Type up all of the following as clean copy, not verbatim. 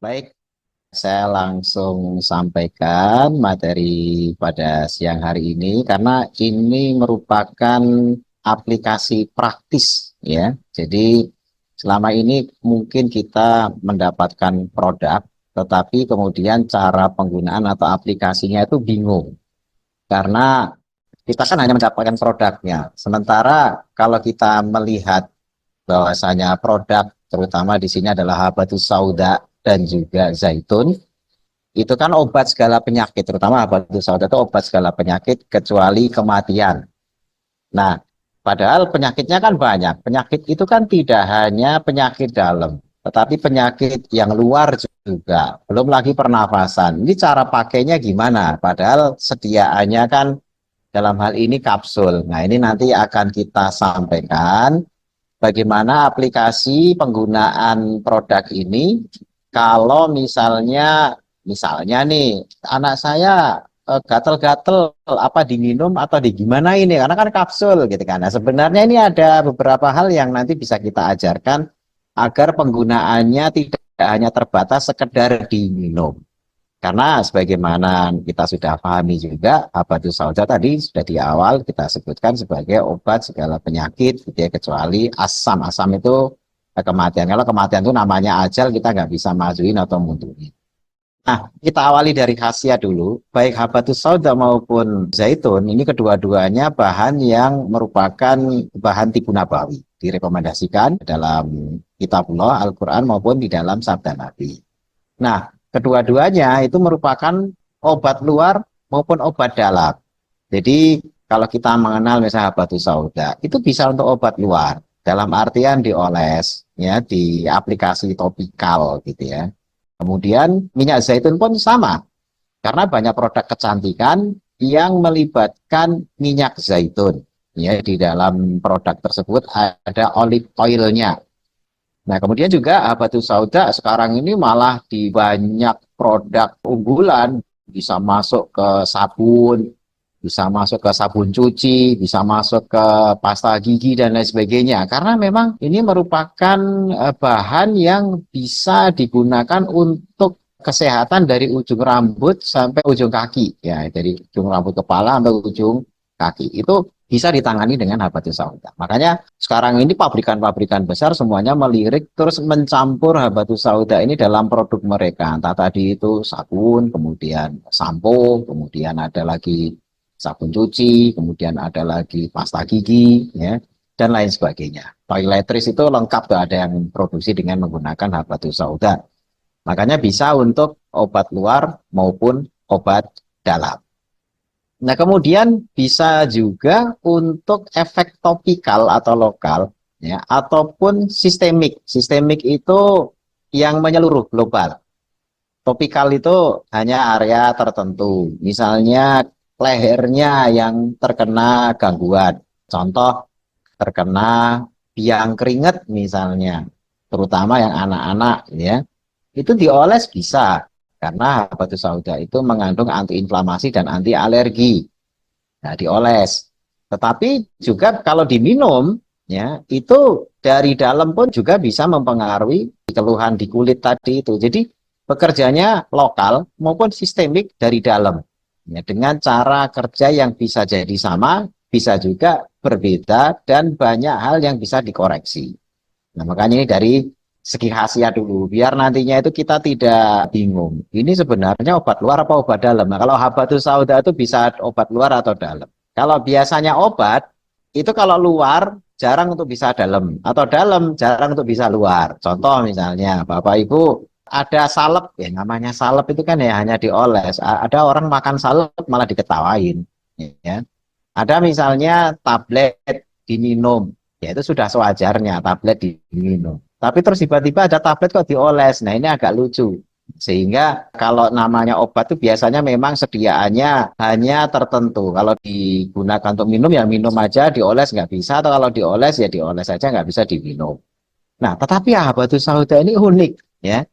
Baik, saya langsung sampaikan materi pada siang hari ini karena ini merupakan aplikasi praktis ya. Jadi selama ini mungkin kita mendapatkan produk, tetapi kemudian cara penggunaan atau aplikasinya itu bingung karena kita kan hanya mendapatkan produknya. Sementara kalau kita melihat bahwasanya produk terutama di sini adalah habatus sauda dan juga zaitun, itu kan obat segala penyakit, terutama habatus sauda itu obat segala penyakit kecuali kematian. Nah, padahal penyakitnya kan banyak. Penyakit itu kan tidak hanya penyakit dalam, tetapi penyakit yang luar juga. Belum lagi pernafasan. Ini cara pakainya gimana? Padahal sediaannya kan dalam hal ini kapsul. Nah, ini nanti akan kita sampaikan bagaimana aplikasi penggunaan produk ini kalau misalnya nih anak saya gatel-gatel apa diminum atau di gimana ini karena kan kapsul gitu kan. Nah, sebenarnya ini ada beberapa hal yang nanti bisa kita ajarkan agar penggunaannya tidak hanya terbatas sekedar diminum. Karena sebagaimana kita sudah pahami juga, habatus sauda tadi sudah di awal kita sebutkan sebagai obat segala penyakit, gitu ya, kecuali asam. Asam itu kematian. Kalau kematian itu namanya ajal, kita nggak bisa majuin atau mundurin. Nah, kita awali dari khasiat dulu. Baik habatus sauda maupun zaitun, ini kedua-duanya bahan yang merupakan bahan tibu nabawi. Direkomendasikan dalam kitabullah, Al-Quran maupun di dalam sabda Nabi. Nah, kedua-duanya itu merupakan obat luar maupun obat dalam. Jadi, kalau kita mengenal misalnya habatus sauda, itu bisa untuk obat luar. Dalam artian dioles, ya, di aplikasi topikal gitu ya. Kemudian minyak zaitun pun sama, karena banyak produk kecantikan yang melibatkan minyak zaitun. Ya, di dalam produk tersebut ada olive oilnya. Nah, kemudian juga habatus sauda sekarang ini malah di banyak produk unggulan, bisa masuk ke sabun, bisa masuk ke sabun cuci, bisa masuk ke pasta gigi dan lain sebagainya. Karena memang ini merupakan bahan yang bisa digunakan untuk kesehatan dari ujung rambut sampai ujung kaki, ya, dari ujung rambut kepala sampai ujung kaki. Itu bisa ditangani dengan habatus sauda. Makanya sekarang ini pabrikan-pabrikan besar semuanya melirik terus mencampur habatus sauda ini dalam produk mereka. Entah tadi itu sabun, kemudian sampo, kemudian ada lagi sabun cuci, kemudian ada lagi pasta gigi, ya, dan lain sebagainya. Toiletries itu lengkap tuh, ada yang produksi dengan menggunakan habatus sauda. Makanya bisa untuk obat luar maupun obat dalam. Nah, kemudian bisa juga untuk efek topikal atau lokal, ya, ataupun sistemik. Sistemik itu yang menyeluruh global. Topikal itu hanya area tertentu. Misalnya lehernya yang terkena gangguan. Contoh terkena biang keringat misalnya, terutama yang anak-anak ya. Itu dioles bisa karena habatus sauda itu mengandung antiinflamasi dan anti alergi. Nah, dioles. Tetapi juga kalau diminum, ya, itu dari dalam pun juga bisa mempengaruhi keluhan di kulit tadi itu. Jadi bekerjanya lokal maupun sistemik dari dalam. Ya, dengan cara kerja yang bisa jadi sama, bisa juga berbeda dan banyak hal yang bisa dikoreksi. Nah, makanya ini dari segi khasiat dulu, biar nantinya itu kita tidak bingung. Ini sebenarnya obat luar apa obat dalam? Nah, kalau habatus sauda itu bisa obat luar atau dalam. Kalau biasanya obat, itu kalau luar jarang untuk bisa dalam, atau dalam jarang untuk bisa luar. Contoh misalnya, Bapak Ibu ada salep, ya namanya salep itu kan ya hanya dioles. Ada orang makan salep malah diketawain. Ya. Ada misalnya tablet diminum, ya itu sudah sewajarnya tablet diminum. Tapi terus tiba-tiba ada tablet kok dioles. Nah, ini agak lucu. Sehingga kalau namanya obat itu biasanya memang sediaannya hanya tertentu. Kalau digunakan untuk minum ya minum aja, dioles nggak bisa. Atau kalau dioles ya dioles aja nggak bisa diminum. Nah, tetapi ya habatus sauda ini unik ya.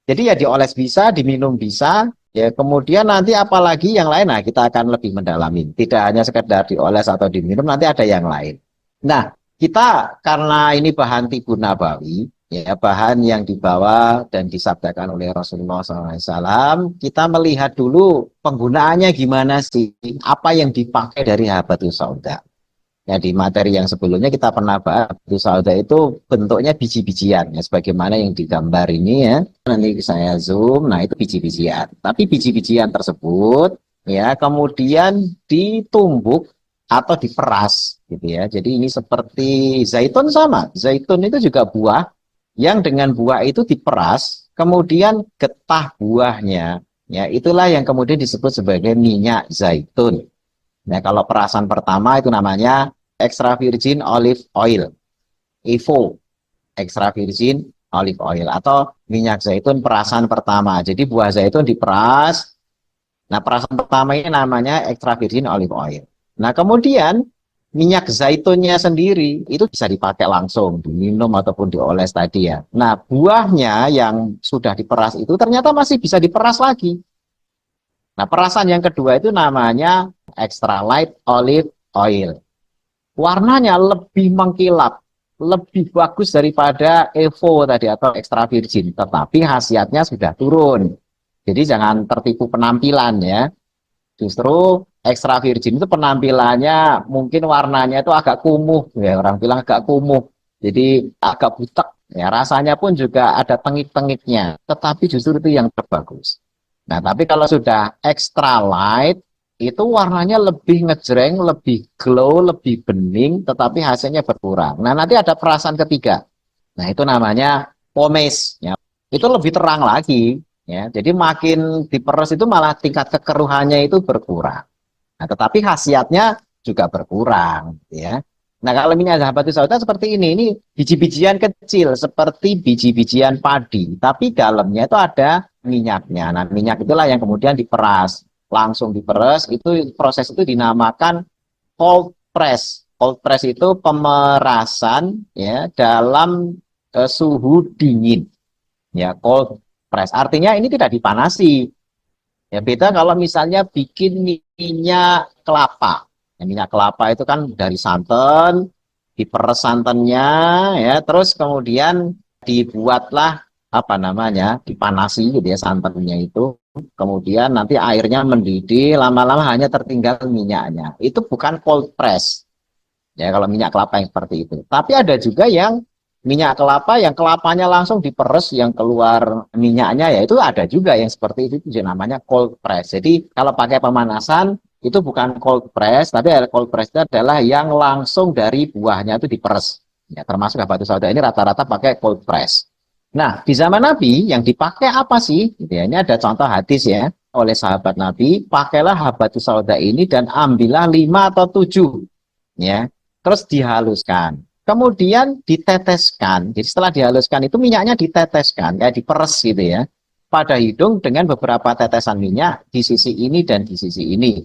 Jadi ya dioles bisa, diminum bisa. Ya, kemudian nanti apalagi yang lain, nah kita akan lebih mendalami. Tidak hanya sekedar dioles atau diminum, nanti ada yang lain. Nah, kita karena ini bahan tibu nabawi, ya bahan yang dibawa dan disabdakan oleh Rasulullah SAW, kita melihat dulu penggunaannya gimana sih, apa yang dipakai dari habatus sauda. Ya, di materi yang sebelumnya kita pernah bahas habatus sauda itu bentuknya biji-bijian, ya, sebagaimana yang digambar ini ya. Nanti saya zoom, nah itu biji-bijian. Tapi biji-bijian tersebut ya kemudian ditumbuk atau diperas gitu ya. Jadi ini seperti zaitun sama. Zaitun itu juga buah yang dengan buah itu diperas, kemudian getah buahnya, ya itulah yang kemudian disebut sebagai minyak zaitun. Nah, kalau perasan pertama itu namanya extra virgin olive oil, EVO, extra virgin olive oil atau minyak zaitun perasan pertama. Jadi buah zaitun diperas. Nah, perasan pertama ini namanya extra virgin olive oil. Nah, kemudian minyak zaitunnya sendiri itu bisa dipakai langsung, diminum ataupun dioles tadi ya. Nah, buahnya yang sudah diperas itu ternyata masih bisa diperas lagi. Nah, perasan yang kedua itu namanya extra light olive oil. Warnanya lebih mengkilap, lebih bagus daripada Evo tadi atau extra virgin, tetapi khasiatnya sudah turun. Jadi jangan tertipu penampilan ya. Justru extra virgin itu penampilannya mungkin warnanya itu agak kumuh, ya orang bilang agak kumuh. Jadi agak butek, ya rasanya pun juga ada tengik-tengiknya. Tetapi justru itu yang terbagus. Nah, tapi kalau sudah extra light, itu warnanya lebih ngejreng, lebih glow, lebih bening, tetapi hasilnya berkurang. Nah, nanti ada perasan ketiga. Nah, itu namanya pomace. Ya. Itu lebih terang lagi. Ya. Jadi makin diperes itu malah tingkat kekeruhannya itu berkurang. Nah, tetapi khasiatnya juga berkurang. Ya. Nah, kalau minyak habatus sauda seperti ini biji-bijian kecil, seperti biji-bijian padi. Tapi dalamnya itu ada minyaknya. Nah, minyak itulah yang kemudian diperas. Langsung diperes, itu proses itu dinamakan cold press. Cold press itu pemerasan ya dalam suhu dingin. Ya, cold press. Artinya ini tidak dipanasi. Ya, beda kalau misalnya bikin minyak kelapa. Ya, minyak kelapa itu kan dari santan, diperes santannya, ya, terus kemudian dibuatlah apa namanya, dipanasi gitu ya santannya itu. Kemudian nanti airnya mendidih, lama-lama hanya tertinggal minyaknya. Itu bukan cold press. Ya, kalau minyak kelapa yang seperti itu. Tapi ada juga yang minyak kelapa yang kelapanya langsung diperes yang keluar minyaknya ya itu ada juga yang seperti itu namanya cold press. Jadi kalau pakai pemanasan itu bukan cold press, tapi cold press itu adalah yang langsung dari buahnya itu diperes. Ya, termasuk habatus sauda ini rata-rata pakai cold press. Nah, di zaman Nabi yang dipakai apa sih? Gitu ya, ini ada contoh hadis ya oleh sahabat Nabi, pakailah habatus sauda ini dan ambillah 5 atau 7 ya. Terus dihaluskan. Kemudian diteteskan. Jadi setelah dihaluskan itu minyaknya diteteskan, kayak diperes gitu ya. Pada hidung dengan beberapa tetesan minyak di sisi ini dan di sisi ini.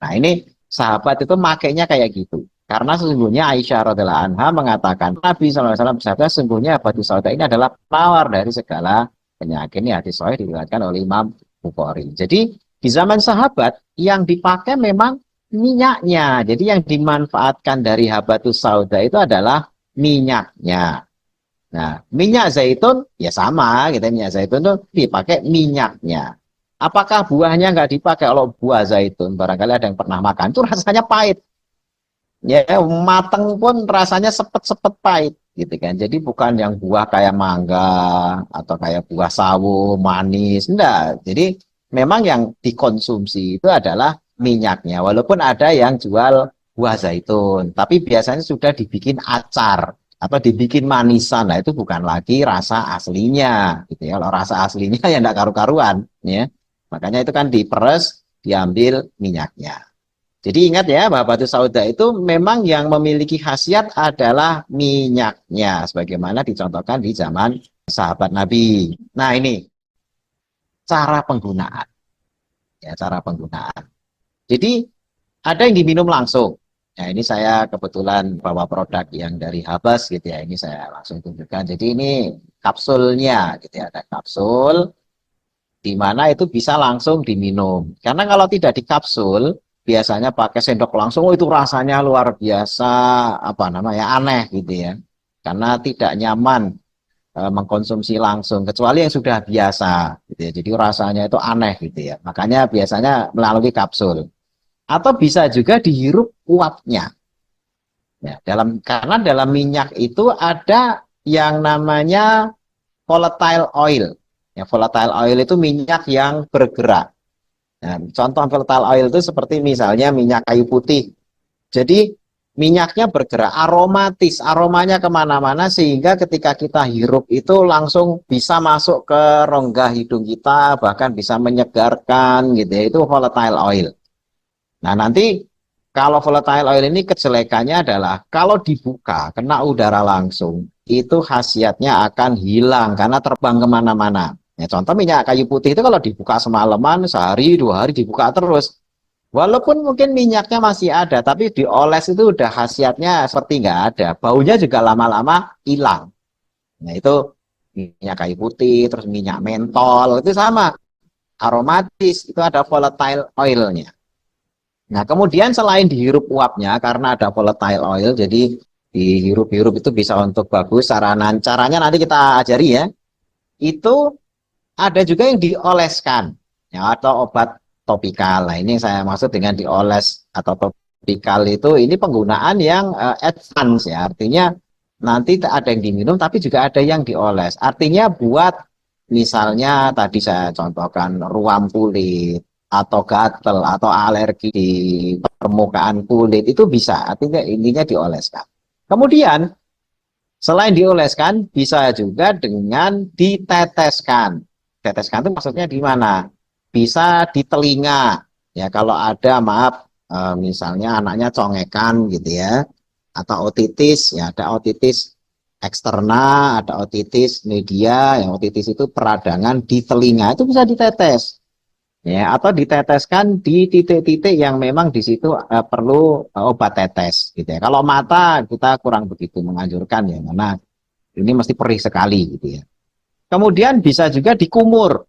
Nah ini sahabat itu makainya kayak gitu. Karena sesungguhnya Aisyah radhiallahu anha mengatakan Nabi SAW bersabda sesungguhnya habatus sauda ini adalah penawar dari segala penyakit. Ini hadis sahih diriwayatkan oleh Imam Bukhari. Jadi di zaman sahabat yang dipakai memang minyaknya. Jadi yang dimanfaatkan dari habatus sauda itu adalah minyaknya. Nah, minyak zaitun ya sama, gitu. Minyak zaitun itu dipakai minyaknya. Apakah buahnya nggak dipakai? Kalau buah zaitun, barangkali ada yang pernah makan, itu rasanya pahit. Ya, mateng pun rasanya sepet-sepet pahit, gitu kan. Jadi bukan yang buah kayak mangga atau kayak buah sawo manis, enggak. Jadi memang yang dikonsumsi itu adalah minyaknya. Walaupun ada yang jual buah zaitun, tapi biasanya sudah dibikin acar atau dibikin manisan. Nah, itu bukan lagi rasa aslinya, gitu ya. Kalau rasa aslinya ya enggak karu-karuan, ya. Makanya itu kan diperes, diambil minyaknya. Jadi ingat ya, bahwa batu sauda itu memang yang memiliki khasiat adalah minyaknya, sebagaimana dicontohkan di zaman sahabat Nabi. Nah ini cara penggunaan, ya cara penggunaan. Jadi ada yang diminum langsung. Nah ini saya kebetulan bawa produk yang dari Habas gitu ya, ini saya langsung tunjukkan. Jadi ini kapsulnya, gitu ya, ada kapsul di mana itu bisa langsung diminum. Karena kalau tidak di kapsul, biasanya pakai sendok langsung, oh itu rasanya luar biasa, apa namanya, aneh gitu ya. Karena tidak nyaman mengkonsumsi langsung, kecuali yang sudah biasa, gitu ya. Jadi rasanya itu aneh, gitu ya. Makanya biasanya melalui kapsul. Atau bisa juga dihirup uapnya. Ya, karena dalam minyak itu ada yang namanya volatile oil. Ya, volatile oil itu minyak yang bergerak. Nah, contoh volatile oil itu seperti misalnya minyak kayu putih. Jadi minyaknya bergerak, aromatis, aromanya kemana-mana sehingga ketika kita hirup itu langsung bisa masuk ke rongga hidung kita, bahkan bisa menyegarkan gitu ya, itu volatile oil. Nah nanti kalau volatile oil ini kejelekannya adalah kalau dibuka, kena udara langsung, itu khasiatnya akan hilang karena terbang kemana-mana. Ya, contoh minyak kayu putih itu kalau dibuka semalaman, sehari, 2 hari dibuka terus. Walaupun mungkin minyaknya masih ada, tapi dioles itu udah khasiatnya seperti nggak ada. Baunya juga lama-lama hilang. Nah itu minyak kayu putih, terus minyak mentol, itu sama. Aromatis, itu ada volatile oilnya. Nah kemudian selain dihirup uapnya, karena ada volatile oil, jadi dihirup-hirup itu bisa untuk bagus. Caranya nanti kita ajari ya. Itu ada juga yang dioleskan, ya, atau obat topikal. Nah, ini yang saya maksud dengan dioles atau topikal itu ini penggunaan yang advance ya. Artinya nanti ada yang diminum tapi juga ada yang dioles. Artinya buat misalnya tadi saya contohkan ruam kulit atau gatel atau alergi di permukaan kulit itu bisa. Artinya intinya dioleskan. Kemudian selain dioleskan, bisa juga dengan diteteskan. Teteskan itu maksudnya di mana? Bisa di telinga. Ya, kalau ada, maaf, misalnya anaknya congekan gitu ya, atau otitis, ya ada otitis eksterna, ada otitis media, yang otitis itu peradangan di telinga, itu bisa ditetes. Ya, atau diteteskan di titik-titik yang memang di situ perlu obat tetes gitu ya. Kalau mata kita kurang begitu menganjurkan ya, karena ini mesti perih sekali gitu ya. Kemudian bisa juga dikumur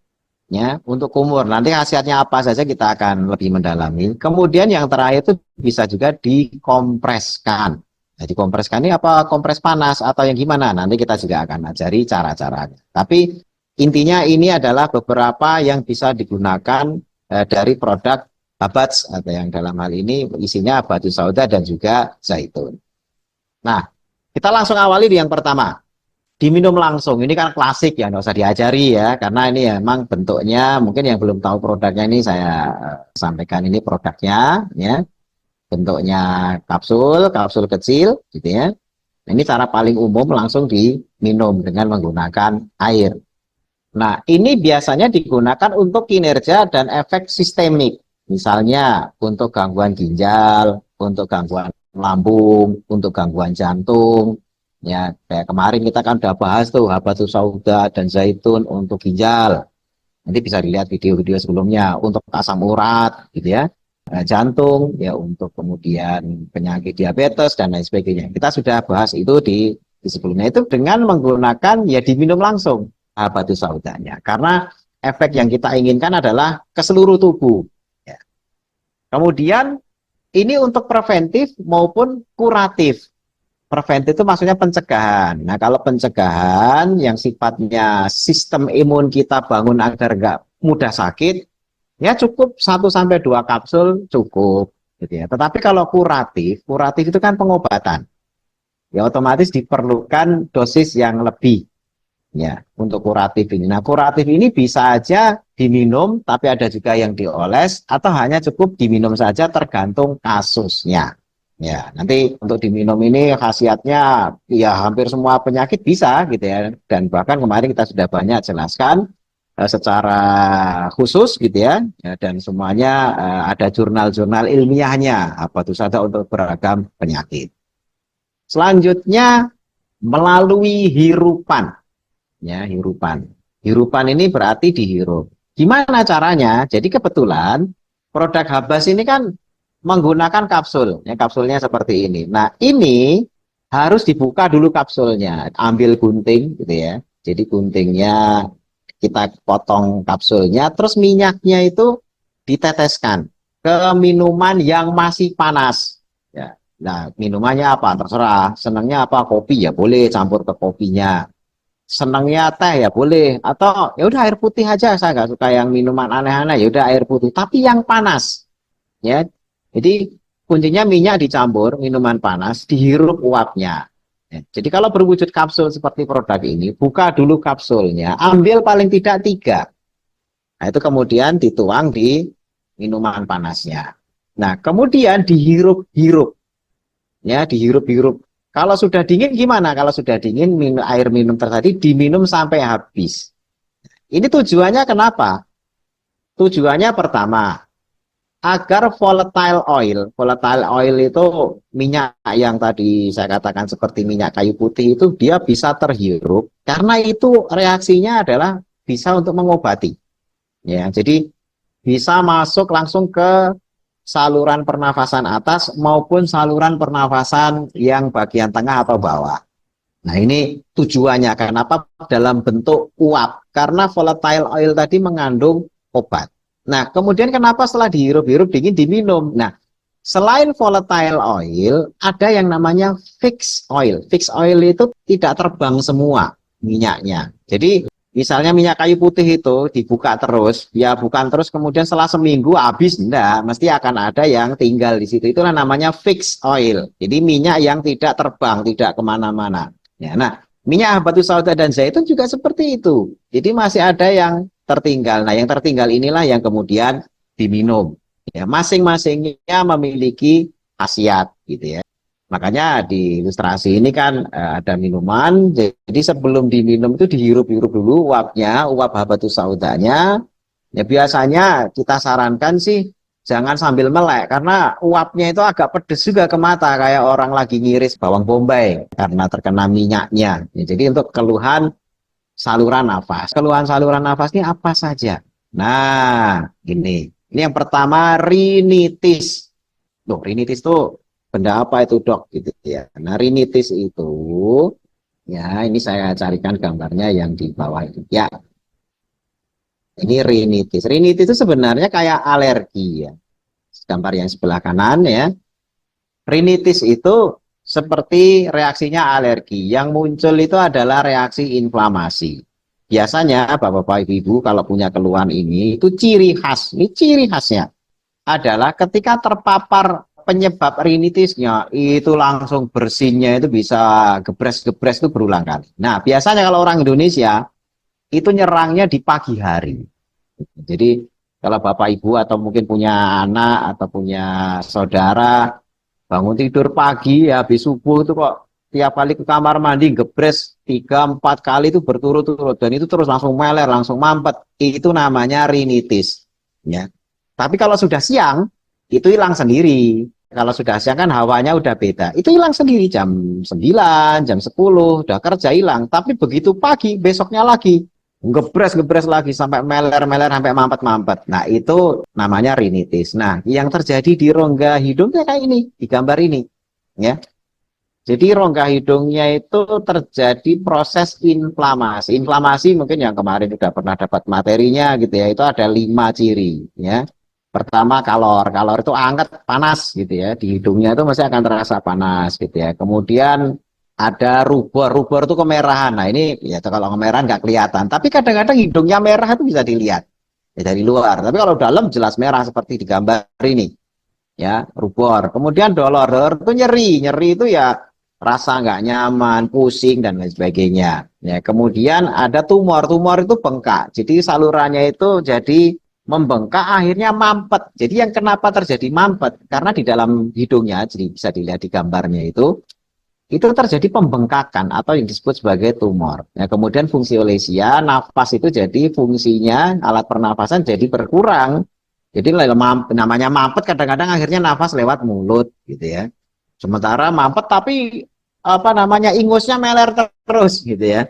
ya, untuk kumur. Nanti khasiatnya apa saja kita akan lebih mendalami. Kemudian yang terakhir itu bisa juga dikompreskan. Nah, dikompreskan ini apa? Kompres panas atau yang gimana? Nanti kita juga akan ajari cara-caranya. Tapi intinya ini adalah beberapa yang bisa digunakan dari produk Habats atau yang dalam hal ini isinya batu sauda dan juga zaitun. Nah, kita langsung awali di yang pertama. Diminum langsung, ini kan klasik ya, nggak usah diajari ya, karena ini ya, memang bentuknya, mungkin yang belum tahu produknya ini saya sampaikan ini produknya, ya, bentuknya kapsul, kapsul kecil, gitu ya. Ini cara paling umum langsung diminum dengan menggunakan air. Nah, ini biasanya digunakan untuk kinerja dan efek sistemik, misalnya untuk gangguan ginjal, untuk gangguan lambung, untuk gangguan jantung. Ya, kayak kemarin kita kan udah bahas tuh habatus sauda dan zaitun untuk ginjal. Nanti bisa dilihat video-video sebelumnya untuk asam urat, gitu ya. Jantung, ya untuk kemudian penyakit diabetes dan lain sebagainya. Kita sudah bahas itu di sebelumnya itu dengan menggunakan ya diminum langsung habatus saudanya. Karena efek yang kita inginkan adalah ke seluruh tubuh. Ya. Kemudian ini untuk preventif maupun kuratif. Preventif itu maksudnya pencegahan. Nah, kalau pencegahan yang sifatnya sistem imun kita bangun agar nggak mudah sakit, ya cukup 1 sampai 2 kapsul cukup. Gitu ya. Tetapi kalau kuratif, kuratif itu kan pengobatan. Ya otomatis diperlukan dosis yang lebih. Ya, untuk kuratif ini. Nah, kuratif ini bisa aja diminum, tapi ada juga yang dioles, atau hanya cukup diminum saja tergantung kasusnya. Ya, nanti untuk diminum ini khasiatnya ya hampir semua penyakit bisa gitu ya. Dan bahkan kemarin kita sudah banyak jelaskan secara khusus gitu ya. Ya, dan semuanya ada jurnal-jurnal ilmiahnya apa itu saja untuk beragam penyakit. Selanjutnya melalui hirupan. Ya, hirupan. Hirupan ini berarti dihirup. Gimana caranya? Jadi kebetulan produk Habas ini kan menggunakan kapsul. Ya, kapsulnya seperti ini. Nah, ini harus dibuka dulu kapsulnya. Ambil gunting gitu ya. Jadi guntingnya kita potong kapsulnya, terus minyaknya itu diteteskan ke minuman yang masih panas. Ya. Nah, minumannya apa? Terserah. Senangnya apa? Kopi ya boleh campur ke kopinya. senangnya teh ya boleh, atau ya udah air putih aja, saya nggak suka yang minuman aneh-aneh, ya udah air putih tapi yang panas ya. Jadi kuncinya minyak dicampur minuman panas, dihirup uapnya ya. Jadi kalau berwujud kapsul seperti produk ini, buka dulu kapsulnya, ambil paling tidak 3. Nah itu kemudian dituang di minuman panasnya. Nah kemudian dihirup-hirup ya, dihirup-hirup. Kalau sudah dingin gimana? Kalau sudah dingin, air minum tadi diminum sampai habis. Ini tujuannya kenapa? Tujuannya pertama, agar volatile oil itu minyak yang tadi saya katakan seperti minyak kayu putih itu dia bisa terhirup, karena itu reaksinya adalah bisa untuk mengobati. Ya, jadi bisa masuk langsung ke saluran pernafasan atas maupun saluran pernafasan yang bagian tengah atau bawah. Nah ini tujuannya kenapa dalam bentuk uap, karena volatile oil tadi mengandung obat. Nah kemudian kenapa setelah dihirup-hirup dingin diminum. Nah selain volatile oil ada yang namanya fixed oil. Fixed oil itu tidak terbang semua minyaknya. Jadi misalnya minyak kayu putih itu dibuka terus, ya bukan terus kemudian setelah seminggu habis, enggak, mesti akan ada yang tinggal di situ. Itulah namanya fixed oil. Jadi minyak yang tidak terbang, tidak kemana-mana. Ya, nah, minyak habatus sauda dan zaitun juga seperti itu. Jadi masih ada yang tertinggal. Nah, yang tertinggal inilah yang kemudian diminum. Ya, masing-masingnya memiliki khasiat gitu ya. Makanya di ilustrasi ini kan ada minuman. Jadi sebelum diminum itu dihirup-hirup dulu uapnya, uap habatus saudanya. Ya biasanya kita sarankan sih jangan sambil melek, karena uapnya itu agak pedes juga ke mata, kayak orang lagi ngiris bawang bombay karena terkena minyaknya. Ya, jadi untuk keluhan saluran nafas. Keluhan saluran nafas ini apa saja? Nah, ini. Ini yang pertama rinitis. Loh, rinitis tuh benda apa itu, Dok? Gitu ya. Nah, rinitis itu ya ini saya carikan gambarnya yang di bawah itu. Ya, ini rinitis. Rinitis itu sebenarnya kayak alergi ya. Gambar yang sebelah kanan ya. Rinitis itu seperti reaksinya alergi. Yang muncul itu adalah reaksi inflamasi. Biasanya Bapak-bapak Ibu-ibu kalau punya keluhan ini itu ciri khas. Ini ciri khasnya adalah ketika terpapar penyebab rinitisnya itu langsung bersinnya itu bisa gebres-gebres itu berulang kali. Nah, biasanya kalau orang Indonesia itu nyerangnya di pagi hari. Jadi kalau Bapak Ibu atau mungkin punya anak atau punya saudara bangun tidur pagi ya habis subuh itu kok tiap kali ke kamar mandi gebres 3-4 kali itu berturut-turut, dan itu terus langsung meler, langsung mampet, itu namanya rinitis ya. Tapi kalau sudah siang itu hilang sendiri. Kalau sudah siang kan hawanya udah beda, itu hilang sendiri jam 9, jam 10 udah kerja hilang. Tapi begitu pagi besoknya lagi gebres lagi sampai meler-meler sampai mampet-mampet. Nah, itu namanya rinitis. Nah, yang terjadi di rongga hidungnya kayak ini, di gambar ini, ya. Jadi rongga hidungnya itu terjadi proses inflamasi. Inflamasi mungkin yang kemarin sudah pernah dapat materinya gitu ya, itu ada 5 ciri, ya. Pertama kalor, kalor itu hangat, panas gitu ya, di hidungnya itu masih akan terasa panas gitu ya. Kemudian ada rubor, rubor itu kemerahan. Nah ini ya kalau kemerahan nggak kelihatan, tapi kadang-kadang hidungnya merah itu bisa dilihat ya dari luar. Tapi kalau dalam jelas merah seperti di gambar ini, ya rubor. Kemudian dolor, dolor itu nyeri, nyeri itu ya rasa nggak nyaman, pusing dan lain sebagainya. Ya kemudian ada tumor, tumor itu bengkak. Jadi salurannya itu jadi membengkak, akhirnya mampet. Jadi yang kenapa terjadi mampet? Karena di dalam hidungnya, jadi bisa dilihat di gambarnya itu terjadi pembengkakan atau yang disebut sebagai tumor. Ya, kemudian fungsi olesia, nafas itu jadi fungsinya alat pernafasan jadi berkurang. Jadi namanya mampet kadang-kadang akhirnya nafas lewat mulut gitu ya. Sementara mampet tapi apa namanya ingusnya meler terus gitu ya.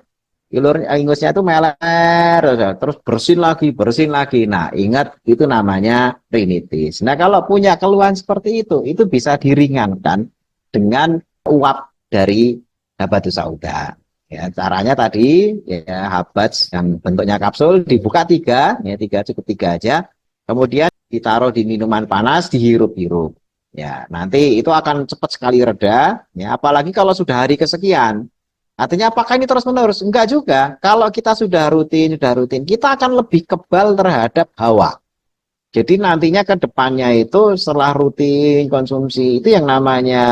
Ingusnya itu meler terus bersin lagi, bersin lagi. Nah, ingat itu namanya rinitis. Nah, kalau punya keluhan seperti itu bisa diringankan dengan uap dari habatus sauda. Ya, caranya tadi ya habats yang bentuknya kapsul dibuka 3, ya 3 cukup 3 aja. Kemudian ditaruh di minuman panas, dihirup-hirup. Ya, nanti itu akan cepat sekali reda. Ya, apalagi kalau sudah hari kesekian. Artinya apakah ini terus-menerus? Enggak juga. Kalau kita sudah rutin, kita akan lebih kebal terhadap hawa. Jadi nantinya ke depannya itu setelah rutin konsumsi itu yang namanya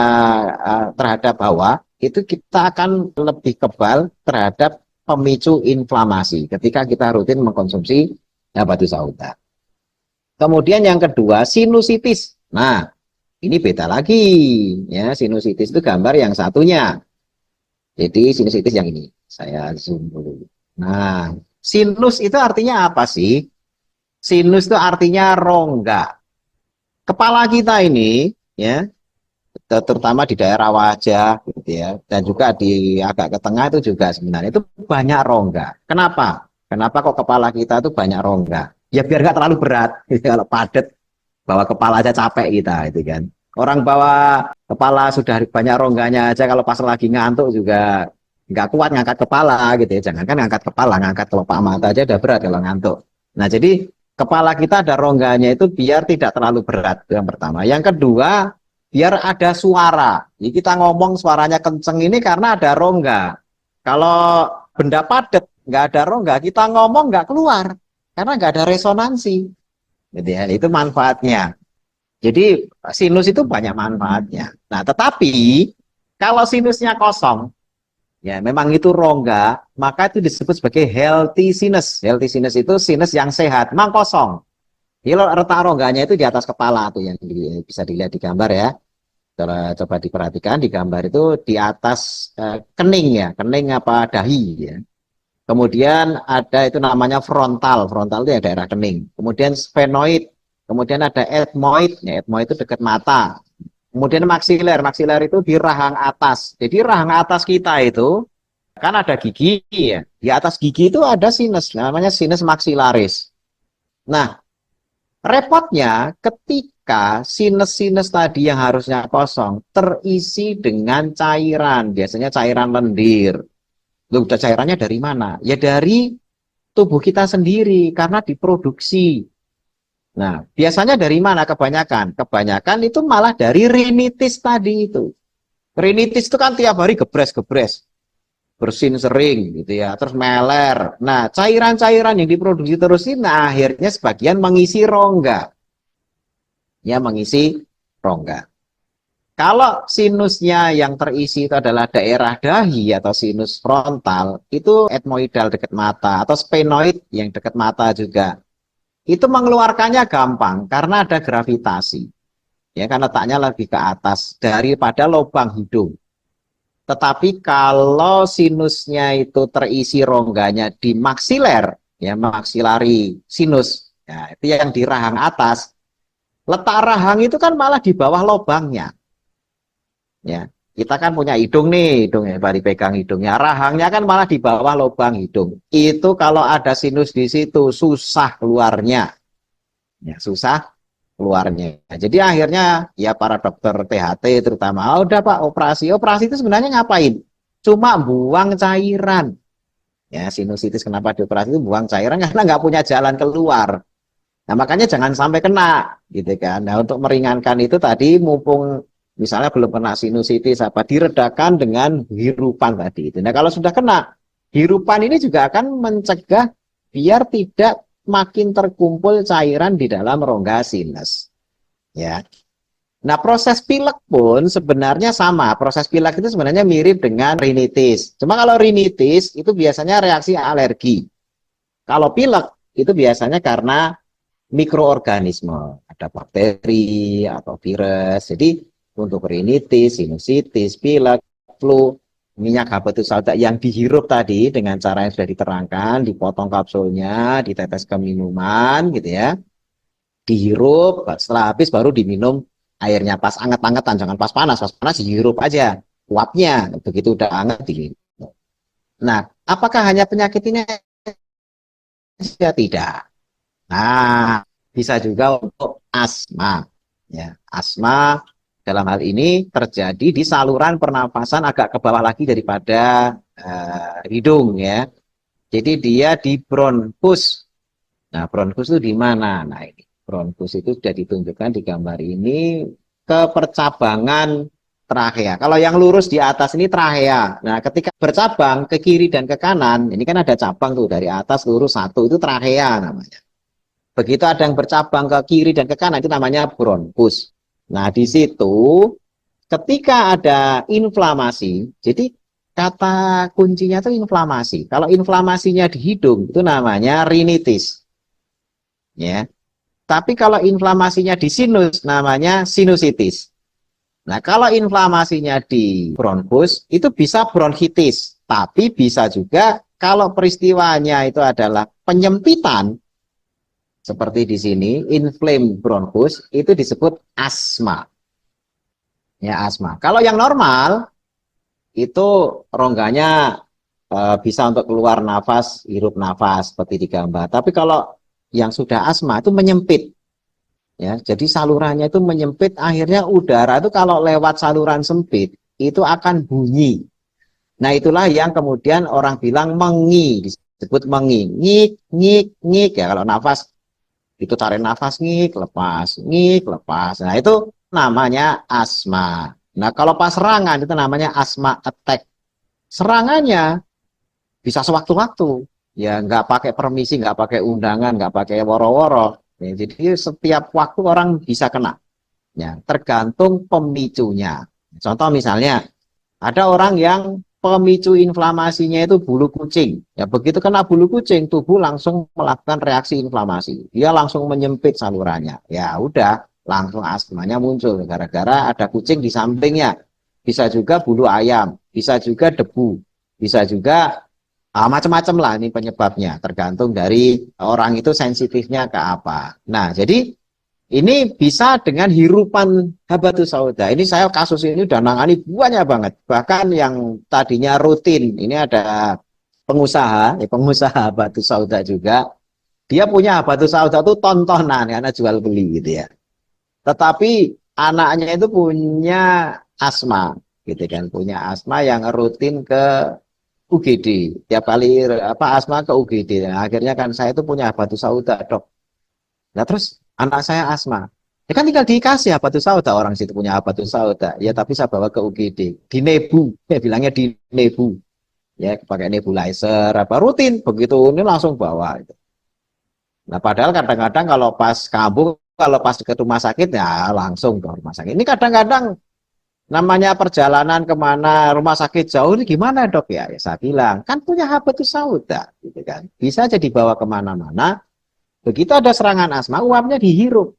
terhadap hawa, itu kita akan lebih kebal terhadap pemicu inflamasi ketika kita rutin mengkonsumsi habatus sauda. Kemudian yang kedua, sinusitis. Nah, ini beda lagi ya. Sinusitis itu gambar yang satunya. Jadi sinusitis yang ini. Saya zoom dulu. Nah, sinus itu artinya apa sih? Sinus itu artinya rongga. Kepala kita ini ya, terutama di daerah wajah gitu ya, dan juga di agak ke tengah itu juga sebenarnya itu banyak rongga. Kenapa? Kenapa kok kepala kita itu banyak rongga? Ya biar nggak terlalu berat. Kalau padat bawa kepala aja capek kita itu kan. Orang bawa kepala sudah banyak rongganya aja kalau pas lagi ngantuk juga nggak kuat ngangkat kepala gitu ya. Jangan kan ngangkat kepala, ngangkat kelopak mata aja udah berat kalau ngantuk. Nah jadi kepala kita ada rongganya itu biar tidak terlalu berat, itu yang pertama. Yang kedua, biar ada suara. Jadi kita ngomong suaranya kenceng ini karena ada rongga. Kalau benda padat nggak ada rongga, kita ngomong nggak keluar karena nggak ada resonansi. Gitu ya, itu manfaatnya. Jadi sinus itu banyak manfaatnya. Nah, tetapi kalau sinusnya kosong, ya memang itu rongga, maka itu disebut sebagai healthy sinus. Healthy sinus itu sinus yang sehat, memang kosong. Jadi letak rongganya itu di atas kepala tuh yang bisa dilihat di gambar ya. Coba diperhatikan di gambar itu di atas kening ya, kening apa dahi ya. Kemudian ada itu namanya frontal, frontal itu ya daerah kening. Kemudian sphenoid, kemudian ada ethmoid, ya ethmoid itu dekat mata. Kemudian maksiler, maksiler itu di rahang atas. Jadi rahang atas kita itu kan ada gigi ya. Di atas gigi itu ada sinus, namanya sinus maksilaris. Nah, repotnya ketika sinus-sinus tadi yang harusnya kosong terisi dengan cairan, biasanya cairan lendir. Loh, udah cairannya dari mana? Ya dari tubuh kita sendiri karena diproduksi. Nah, biasanya dari mana kebanyakan? Kebanyakan itu malah dari rinitis tadi itu. Rinitis itu kan tiap hari gebres-gebres, bersin sering gitu ya, terus meler. Nah, cairan-cairan yang diproduksi terus ini nah, akhirnya sebagian mengisi rongga. Ya, mengisi rongga. Kalau sinusnya yang terisi itu adalah daerah dahi atau sinus frontal, itu etmoidal dekat mata atau sphenoid yang dekat mata juga. Itu mengeluarkannya gampang karena ada gravitasi. Ya, kan letaknya lebih ke atas daripada lubang hidung. Tetapi kalau sinusnya itu terisi rongganya di maksiler, ya maksilari sinus, ya, itu yang di rahang atas. Letak rahang itu kan malah di bawah lubangnya. Ya, kita kan punya hidung nih, hidungnya baru pegang hidungnya, rahangnya kan malah di bawah lubang hidung. Itu kalau ada sinus di situ susah keluarnya, ya susah keluarnya. Jadi akhirnya ya para dokter THT terutama, oh, udah Pak operasi, operasi itu sebenarnya ngapain? Cuma buang cairan. Ya sinusitis kenapa dioperasi itu buang cairan karena nggak punya jalan keluar. Nah makanya jangan sampai kena, gitu kan. Nah untuk meringankan itu tadi mumpung misalnya belum kena sinusitis apa diredakan dengan hirupan tadi itu. Nah kalau sudah kena hirupan ini juga akan mencegah biar tidak makin terkumpul cairan di dalam rongga sinus. Ya. Nah proses pilek pun sebenarnya sama. Proses pilek itu sebenarnya mirip dengan rinitis. Cuma kalau rinitis itu biasanya reaksi alergi. Kalau pilek itu biasanya karena mikroorganisme, ada bakteri atau virus. Jadi untuk rinitis, sinusitis, pilek, flu, minyak habatus sauda yang dihirup tadi dengan cara yang sudah diterangkan, dipotong kapsulnya, ditetes ke minuman gitu ya. Dihirup, setelah habis baru diminum airnya pas anget-angetan, jangan pas panas dihirup aja uapnya, begitu udah anget dihirup. Nah, apakah hanya penyakit ini? Ya, tidak. Nah, bisa juga untuk asma. Ya, asma dalam hal ini terjadi di saluran pernapasan agak ke bawah lagi daripada hidung ya. Jadi dia di bronkus. Nah, bronkus itu di mana? Nah, ini bronkus itu sudah ditunjukkan di gambar ini ke percabangan trachea. Kalau yang lurus di atas ini trachea. Nah, ketika bercabang ke kiri dan ke kanan, ini kan ada cabang tuh dari atas lurus satu, itu trachea namanya. Begitu ada yang bercabang ke kiri dan ke kanan, itu namanya bronkus. Nah, di situ ketika ada inflamasi, jadi kata kuncinya itu inflamasi. Kalau inflamasinya di hidung, itu namanya rinitis. Ya. Tapi kalau inflamasinya di sinus, namanya sinusitis. Nah, kalau inflamasinya di bronkus, itu bisa bronkitis. Tapi bisa juga kalau peristiwanya itu adalah penyempitan, seperti di sini, inflame bronkus, itu disebut asma. Ya, asma. Kalau yang normal, itu rongganya bisa untuk keluar nafas, hirup nafas, seperti di gambar. Tapi kalau yang sudah asma, itu menyempit. Ya, jadi salurannya itu menyempit, akhirnya udara itu kalau lewat saluran sempit itu akan bunyi. Nah, itulah yang kemudian orang bilang mengi, disebut mengi, ngik, ngik, ngik ya. Kalau nafas itu tarik nafas ngik, lepas. Nah, itu namanya asma. Nah, kalau pas serangan itu namanya asma attack. Serangannya bisa sewaktu-waktu, ya nggak pakai permisi, nggak pakai undangan, nggak pakai woro-woro. Ya, jadi setiap waktu orang bisa kena. Ya, tergantung pemicunya. Contoh misalnya, ada orang yang pemicu inflamasinya itu bulu kucing. Ya, begitu kena bulu kucing, tubuh langsung melakukan reaksi inflamasi. Dia langsung menyempit salurannya. Ya, udah, langsung asmanya muncul gara-gara ada kucing di sampingnya. Bisa juga bulu ayam, bisa juga debu, bisa juga macam-macam lah ini penyebabnya. Tergantung dari orang itu sensitifnya ke apa. Nah, jadi ini bisa dengan hirupan habatus sauda. Ini saya kasus ini udah nangani banyak banget. Bahkan yang tadinya rutin, ini ada pengusaha, pengusaha habatus sauda juga. Dia punya habatus sauda itu tontonan karena jual beli gitu ya. Tetapi anaknya itu punya asma, gitu kan, punya asma yang rutin ke UGD. Tiap kali asma ke UGD. Nah, akhirnya kan saya itu punya habatus sauda, Dok. Nah, terus anak saya asma. Ya kan tinggal dikasih habatus sauda, orang situ punya habatus sauda. Ya tapi saya bawa ke UGD. Di nebu, ya bilangnya di nebu. Ya pakai nebulizer apa rutin begitu ini langsung bawa. Nah, padahal kadang-kadang kalau pas kampung, kalau pas ke rumah sakit ya langsung ke rumah sakit. Ini kadang-kadang namanya perjalanan kemana rumah sakit jauh ini gimana, Dok ya? Ya saya bilang kan punya habatus sauda, gitu kan. Bisa jadi bawa kemana-mana. Begitu ada serangan asma, uapnya dihirup.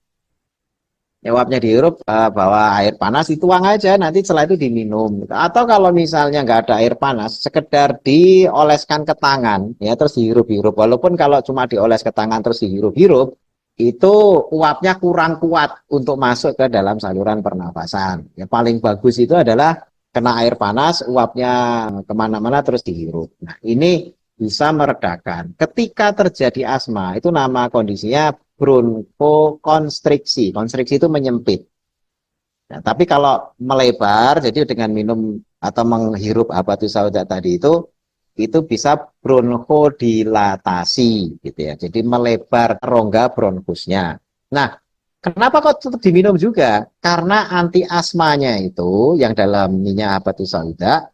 Ya, uapnya dihirup, bawa air panas dituang aja, nanti setelah itu diminum. Atau kalau misalnya nggak ada air panas, sekedar dioleskan ke tangan, ya terus dihirup-hirup. Walaupun kalau cuma dioles ke tangan terus dihirup-hirup, itu uapnya kurang kuat untuk masuk ke dalam saluran pernafasan. Ya paling bagus itu adalah kena air panas, uapnya kemana-mana terus dihirup. Nah, ini bisa meredakan. Ketika terjadi asma, itu nama kondisinya bronkokonstriksi. Konstriksi itu menyempit. Nah, tapi kalau melebar, jadi dengan minum atau menghirup habatus sauda tadi itu bisa bronkhodilatasi, gitu ya. Jadi melebar rongga bronkusnya. Nah, kenapa kok tetap diminum juga? Karena anti asmanya itu yang dalam minyak habatus sauda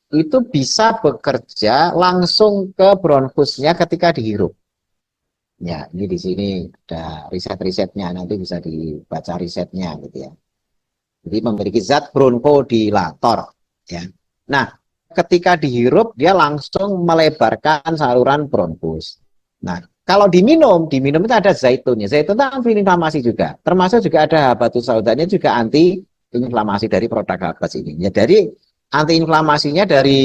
itu bisa bekerja langsung ke bronkusnya ketika dihirup. Ya, ini di sini ada riset-risetnya, nanti bisa dibaca risetnya gitu ya. Jadi memiliki zat bronkodilator ya. Nah, ketika dihirup dia langsung melebarkan saluran bronkus. Nah, kalau diminum itu ada zaitun ya. Zaitun itu anti-inflamasi juga. Termasuk juga ada habatus saudanya juga anti-inflamasi dari produk habas ini. Ya, dari anti-inflamasinya dari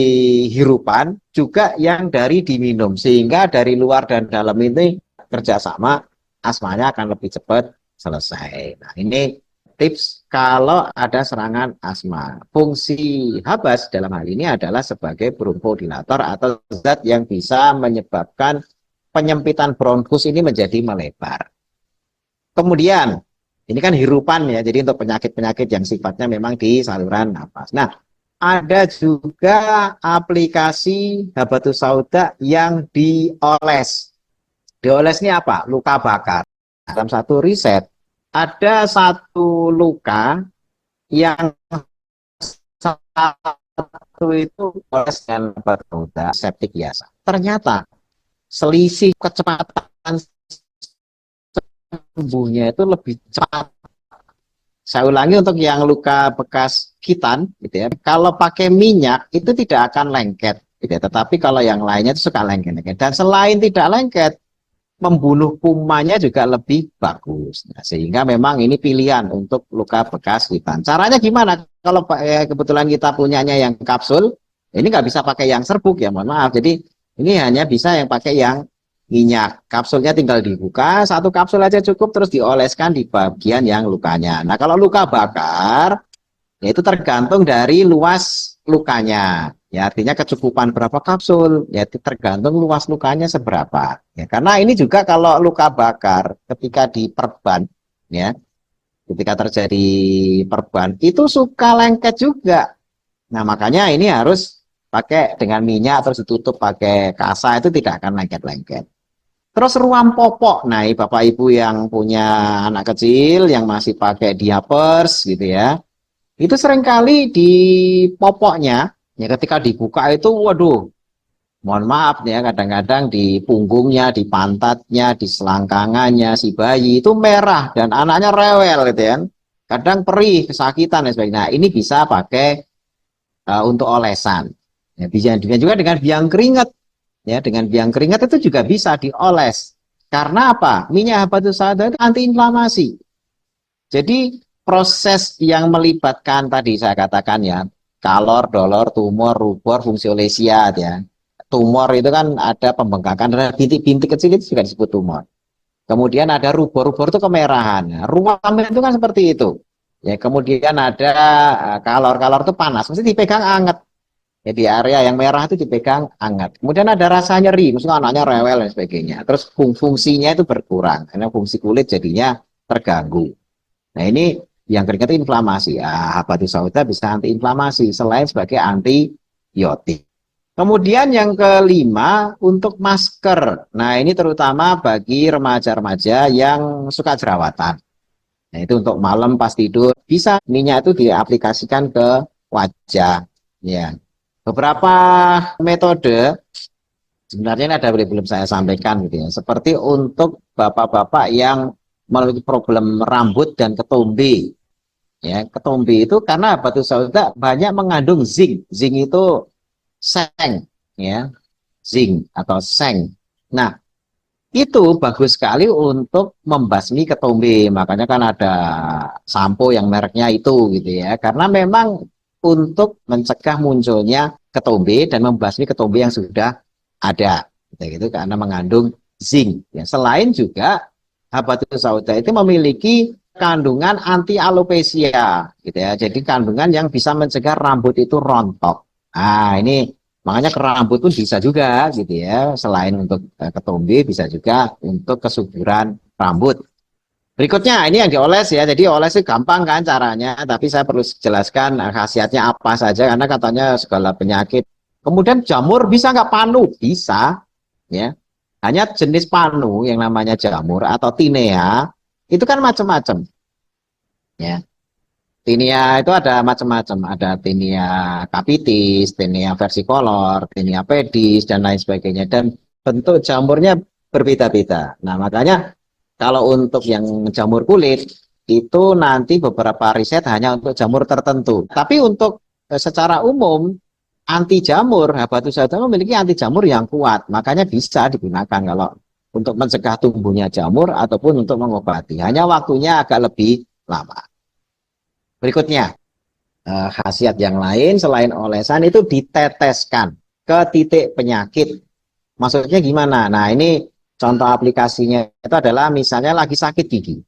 hirupan juga yang dari diminum. Sehingga dari luar dan dalam ini kerjasama, asmanya akan lebih cepat selesai. Nah, ini tips kalau ada serangan asma. Fungsi habas dalam hal ini adalah sebagai bronchodilator atau zat yang bisa menyebabkan penyempitan bronkus ini menjadi melebar. Kemudian, ini kan hirupan ya, jadi untuk penyakit-penyakit yang sifatnya memang di saluran nafas. Nah, ada juga aplikasi habatus sauda yang dioles. Dioles ini apa? Luka bakar. Dalam satu riset, ada satu luka yang itu oles dengan obat mudah septik biasa. Ternyata selisih kecepatan sembuhnya itu lebih cepat. Saya ulangi untuk yang luka bekas hitan, gitu ya. Kalau pakai minyak itu tidak akan lengket, gitu ya. Tetapi kalau yang lainnya itu suka lengket. Dan selain tidak lengket, membunuh kumannya juga lebih bagus. Nah, sehingga memang ini pilihan untuk luka bekas hitam. Caranya gimana? Kalau kebetulan kita punyanya yang kapsul, ini nggak bisa pakai yang serbuk ya, mohon maaf. Jadi ini hanya bisa yang pakai yang minyak. Kapsulnya tinggal dibuka, satu kapsul aja cukup, terus dioleskan di bagian yang lukanya. Nah, kalau luka bakar, ya itu tergantung dari luas lukanya. Ya, artinya kecukupan berapa kapsul, ya itu tergantung luas lukanya seberapa. Ya, karena ini juga kalau luka bakar ketika diperban, ya, ketika terjadi perban, itu suka lengket juga. Nah, makanya ini harus pakai dengan minyak terus ditutup pakai kasa, itu tidak akan lengket-lengket. Terus ruam popok, nah Bapak Ibu yang punya anak kecil yang masih pakai diapers gitu ya, itu seringkali di popoknya, ya ketika dibuka itu, waduh, mohon maaf ya, kadang-kadang di punggungnya, di pantatnya, di selangkangannya si bayi itu merah dan anaknya rewel gitu ya. Kadang perih, kesakitan dan sebagainya. Nah, ini bisa pakai untuk olesan. Ya, bisa juga dengan biang keringat. Ya, dengan biang keringat itu juga bisa dioles. Karena apa? Minyak habatus sauda itu antiinflamasi. Jadi proses yang melibatkan tadi saya katakan ya, kalor, dolor, tumor, rubor, fungsiolesia ya. Tumor itu kan ada pembengkakan dan bintik-bintik kecil itu juga disebut tumor. Kemudian ada rubor-rubor itu kemerahan. Nah, ruam itu kan seperti itu. Ya, kemudian ada kalor-kalor itu panas, mesti dipegang anget. Ya, di area yang merah itu dipegang hangat. Kemudian ada rasa nyeri, maksudnya anaknya rewel dan sebagainya. Terus fungsinya itu berkurang, karena fungsi kulit jadinya terganggu. Nah, ini yang keringat itu inflamasi. Habatus sauda bisa antiinflamasi selain sebagai antibiotik. Kemudian yang kelima untuk masker. Nah, ini terutama bagi remaja-remaja yang suka jerawatan. Nah, itu untuk malam pas tidur bisa minyak itu diaplikasikan ke wajah. Ya, beberapa metode sebenarnya ini ada belum saya sampaikan gitu ya. Seperti untuk bapak-bapak yang memiliki problem rambut dan ketombe. Ya, ketombe itu karena batu sauda banyak mengandung zinc. Zinc itu seng, ya, zinc atau seng. Nah, itu bagus sekali untuk membasmi ketombe. Makanya kan ada sampo yang mereknya itu gitu ya. Karena memang untuk mencegah munculnya ketombe dan membasmi ketombe yang sudah ada. Gitu, karena mengandung zinc. Ya, selain juga habatus sauda itu memiliki kandungan anti alopecia gitu ya. Jadi kandungan yang bisa mencegah rambut itu rontok. Nah, ini makanya ke rambut pun bisa juga gitu ya. Selain untuk ketombe bisa juga untuk kesuburan rambut. Berikutnya ini yang dioles ya. Jadi oles itu gampang kan caranya, tapi saya perlu jelaskan khasiatnya apa saja karena katanya segala penyakit. Kemudian jamur bisa nggak panu? Bisa ya. Hanya jenis panu yang namanya jamur atau tinea itu kan macam-macam ya. Tinea itu ada macam-macam, ada tinea capitis, tinea versicolor, tinea pedis dan lain sebagainya. Dan bentuk jamurnya berbeda-beda. Nah, makanya kalau untuk yang jamur kulit itu nanti beberapa riset hanya untuk jamur tertentu. Tapi untuk secara umum anti jamur, habatus sauda memiliki anti jamur yang kuat. Makanya bisa digunakan kalau untuk mencegah tumbuhnya jamur ataupun untuk mengobati. Hanya waktunya agak lebih lama. Berikutnya, khasiat yang lain selain olesan itu diteteskan ke titik penyakit. Maksudnya gimana? Nah, ini contoh aplikasinya itu adalah misalnya lagi sakit gigi.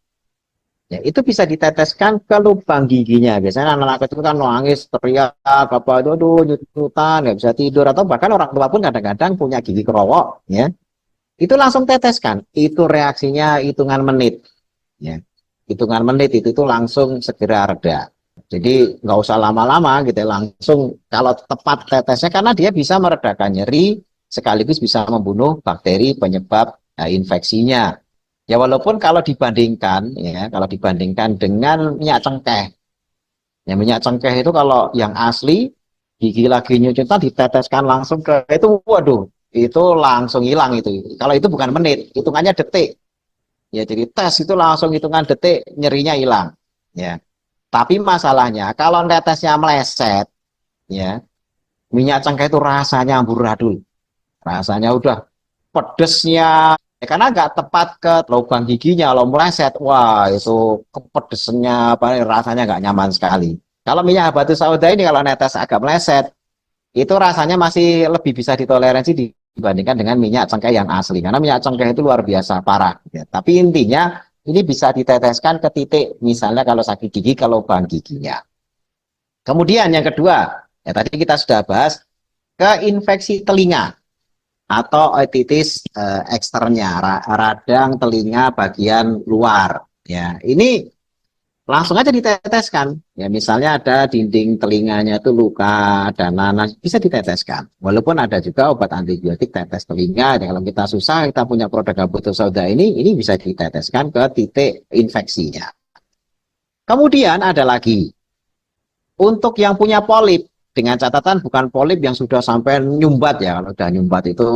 Ya, itu bisa diteteskan ke lubang giginya. Biasanya anak-anak kecil kan nangis, teriak, apa itu, aduh, nyutan, nggak bisa tidur, atau bahkan orang tua pun kadang-kadang punya gigi kerowok, ya. Itu langsung teteskan. Itu reaksinya hitungan menit, ya. Hitungan menit itu langsung segera reda. Jadi nggak usah lama-lama gitu ya, langsung kalau tepat tetesnya karena dia bisa meredakan nyeri sekaligus bisa membunuh bakteri penyebab infeksinya. Ya walaupun kalau dibandingkan dengan minyak cengkeh Ya, minyak cengkeh itu kalau yang asli, gigi lagi nyucitan diteteskan langsung ke itu, waduh, itu langsung hilang itu. Kalau itu bukan menit, hitungannya detik. Ya, jadi tes itu langsung hitungan detik, nyerinya hilang. Ya. Tapi masalahnya kalau tetesnya meleset, ya, minyak cengkeh itu rasanya amburadul. Rasanya udah pedesnya, ya, karena nggak tepat ke lubang giginya, kalau meleset, wah itu kepedesannya apa rasanya nggak nyaman sekali. Kalau minyak habatus sauda ini kalau netes agak meleset, itu rasanya masih lebih bisa ditoleransi dibandingkan dengan minyak cengkeh yang asli. Karena minyak cengkeh itu luar biasa parah. Ya. Tapi intinya ini bisa diteteskan ke titik, misalnya kalau sakit gigi, ke lubang giginya. Kemudian yang kedua, ya tadi kita sudah bahas ke infeksi telinga atau otitis eksternnya, radang telinga bagian luar. Ya, ini langsung aja diteteskan. Ya, misalnya ada dinding telinganya itu luka dan nanas, bisa diteteskan. Walaupun ada juga obat antibiotik tetes telinga. Ya, kalau kita susah, kita punya produk habatus sauda ini bisa diteteskan ke titik infeksinya. Kemudian ada lagi untuk yang punya polip, dengan catatan bukan polip yang sudah sampai nyumbat ya. Kalau sudah nyumbat itu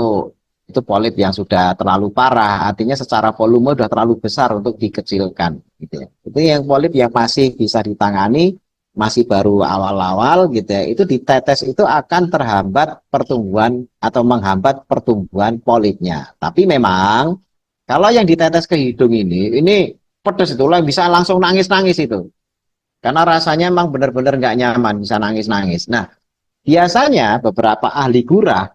polip yang sudah terlalu parah, artinya secara volume sudah terlalu besar untuk dikecilkan gitu ya. Itu yang polip yang masih bisa ditangani, masih baru awal-awal gitu ya. Itu ditetes itu akan terhambat pertumbuhan atau menghambat pertumbuhan polipnya. Tapi memang kalau yang ditetes ke hidung ini pedes itu lah, bisa langsung nangis-nangis itu. Karena rasanya emang benar-benar nggak nyaman, bisa nangis-nangis. Nah, biasanya beberapa ahli gurah,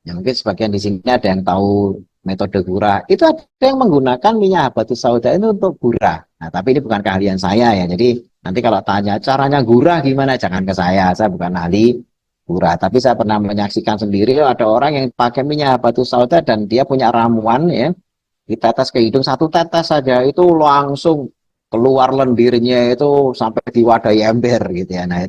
yang mungkin sebagian di sini ada yang tahu metode gurah, itu ada yang menggunakan minyak habatus sauda itu untuk gurah. Nah, tapi ini bukan keahlian saya ya. Jadi nanti kalau tanya caranya gurah gimana, jangan ke saya bukan ahli gurah. Tapi saya pernah menyaksikan sendiri ada orang yang pakai minyak habatus sauda dan dia punya ramuan ya, ditetes ke hidung satu tetes saja itu langsung keluar lendirnya itu sampai di wadah ember gitu ya. Nah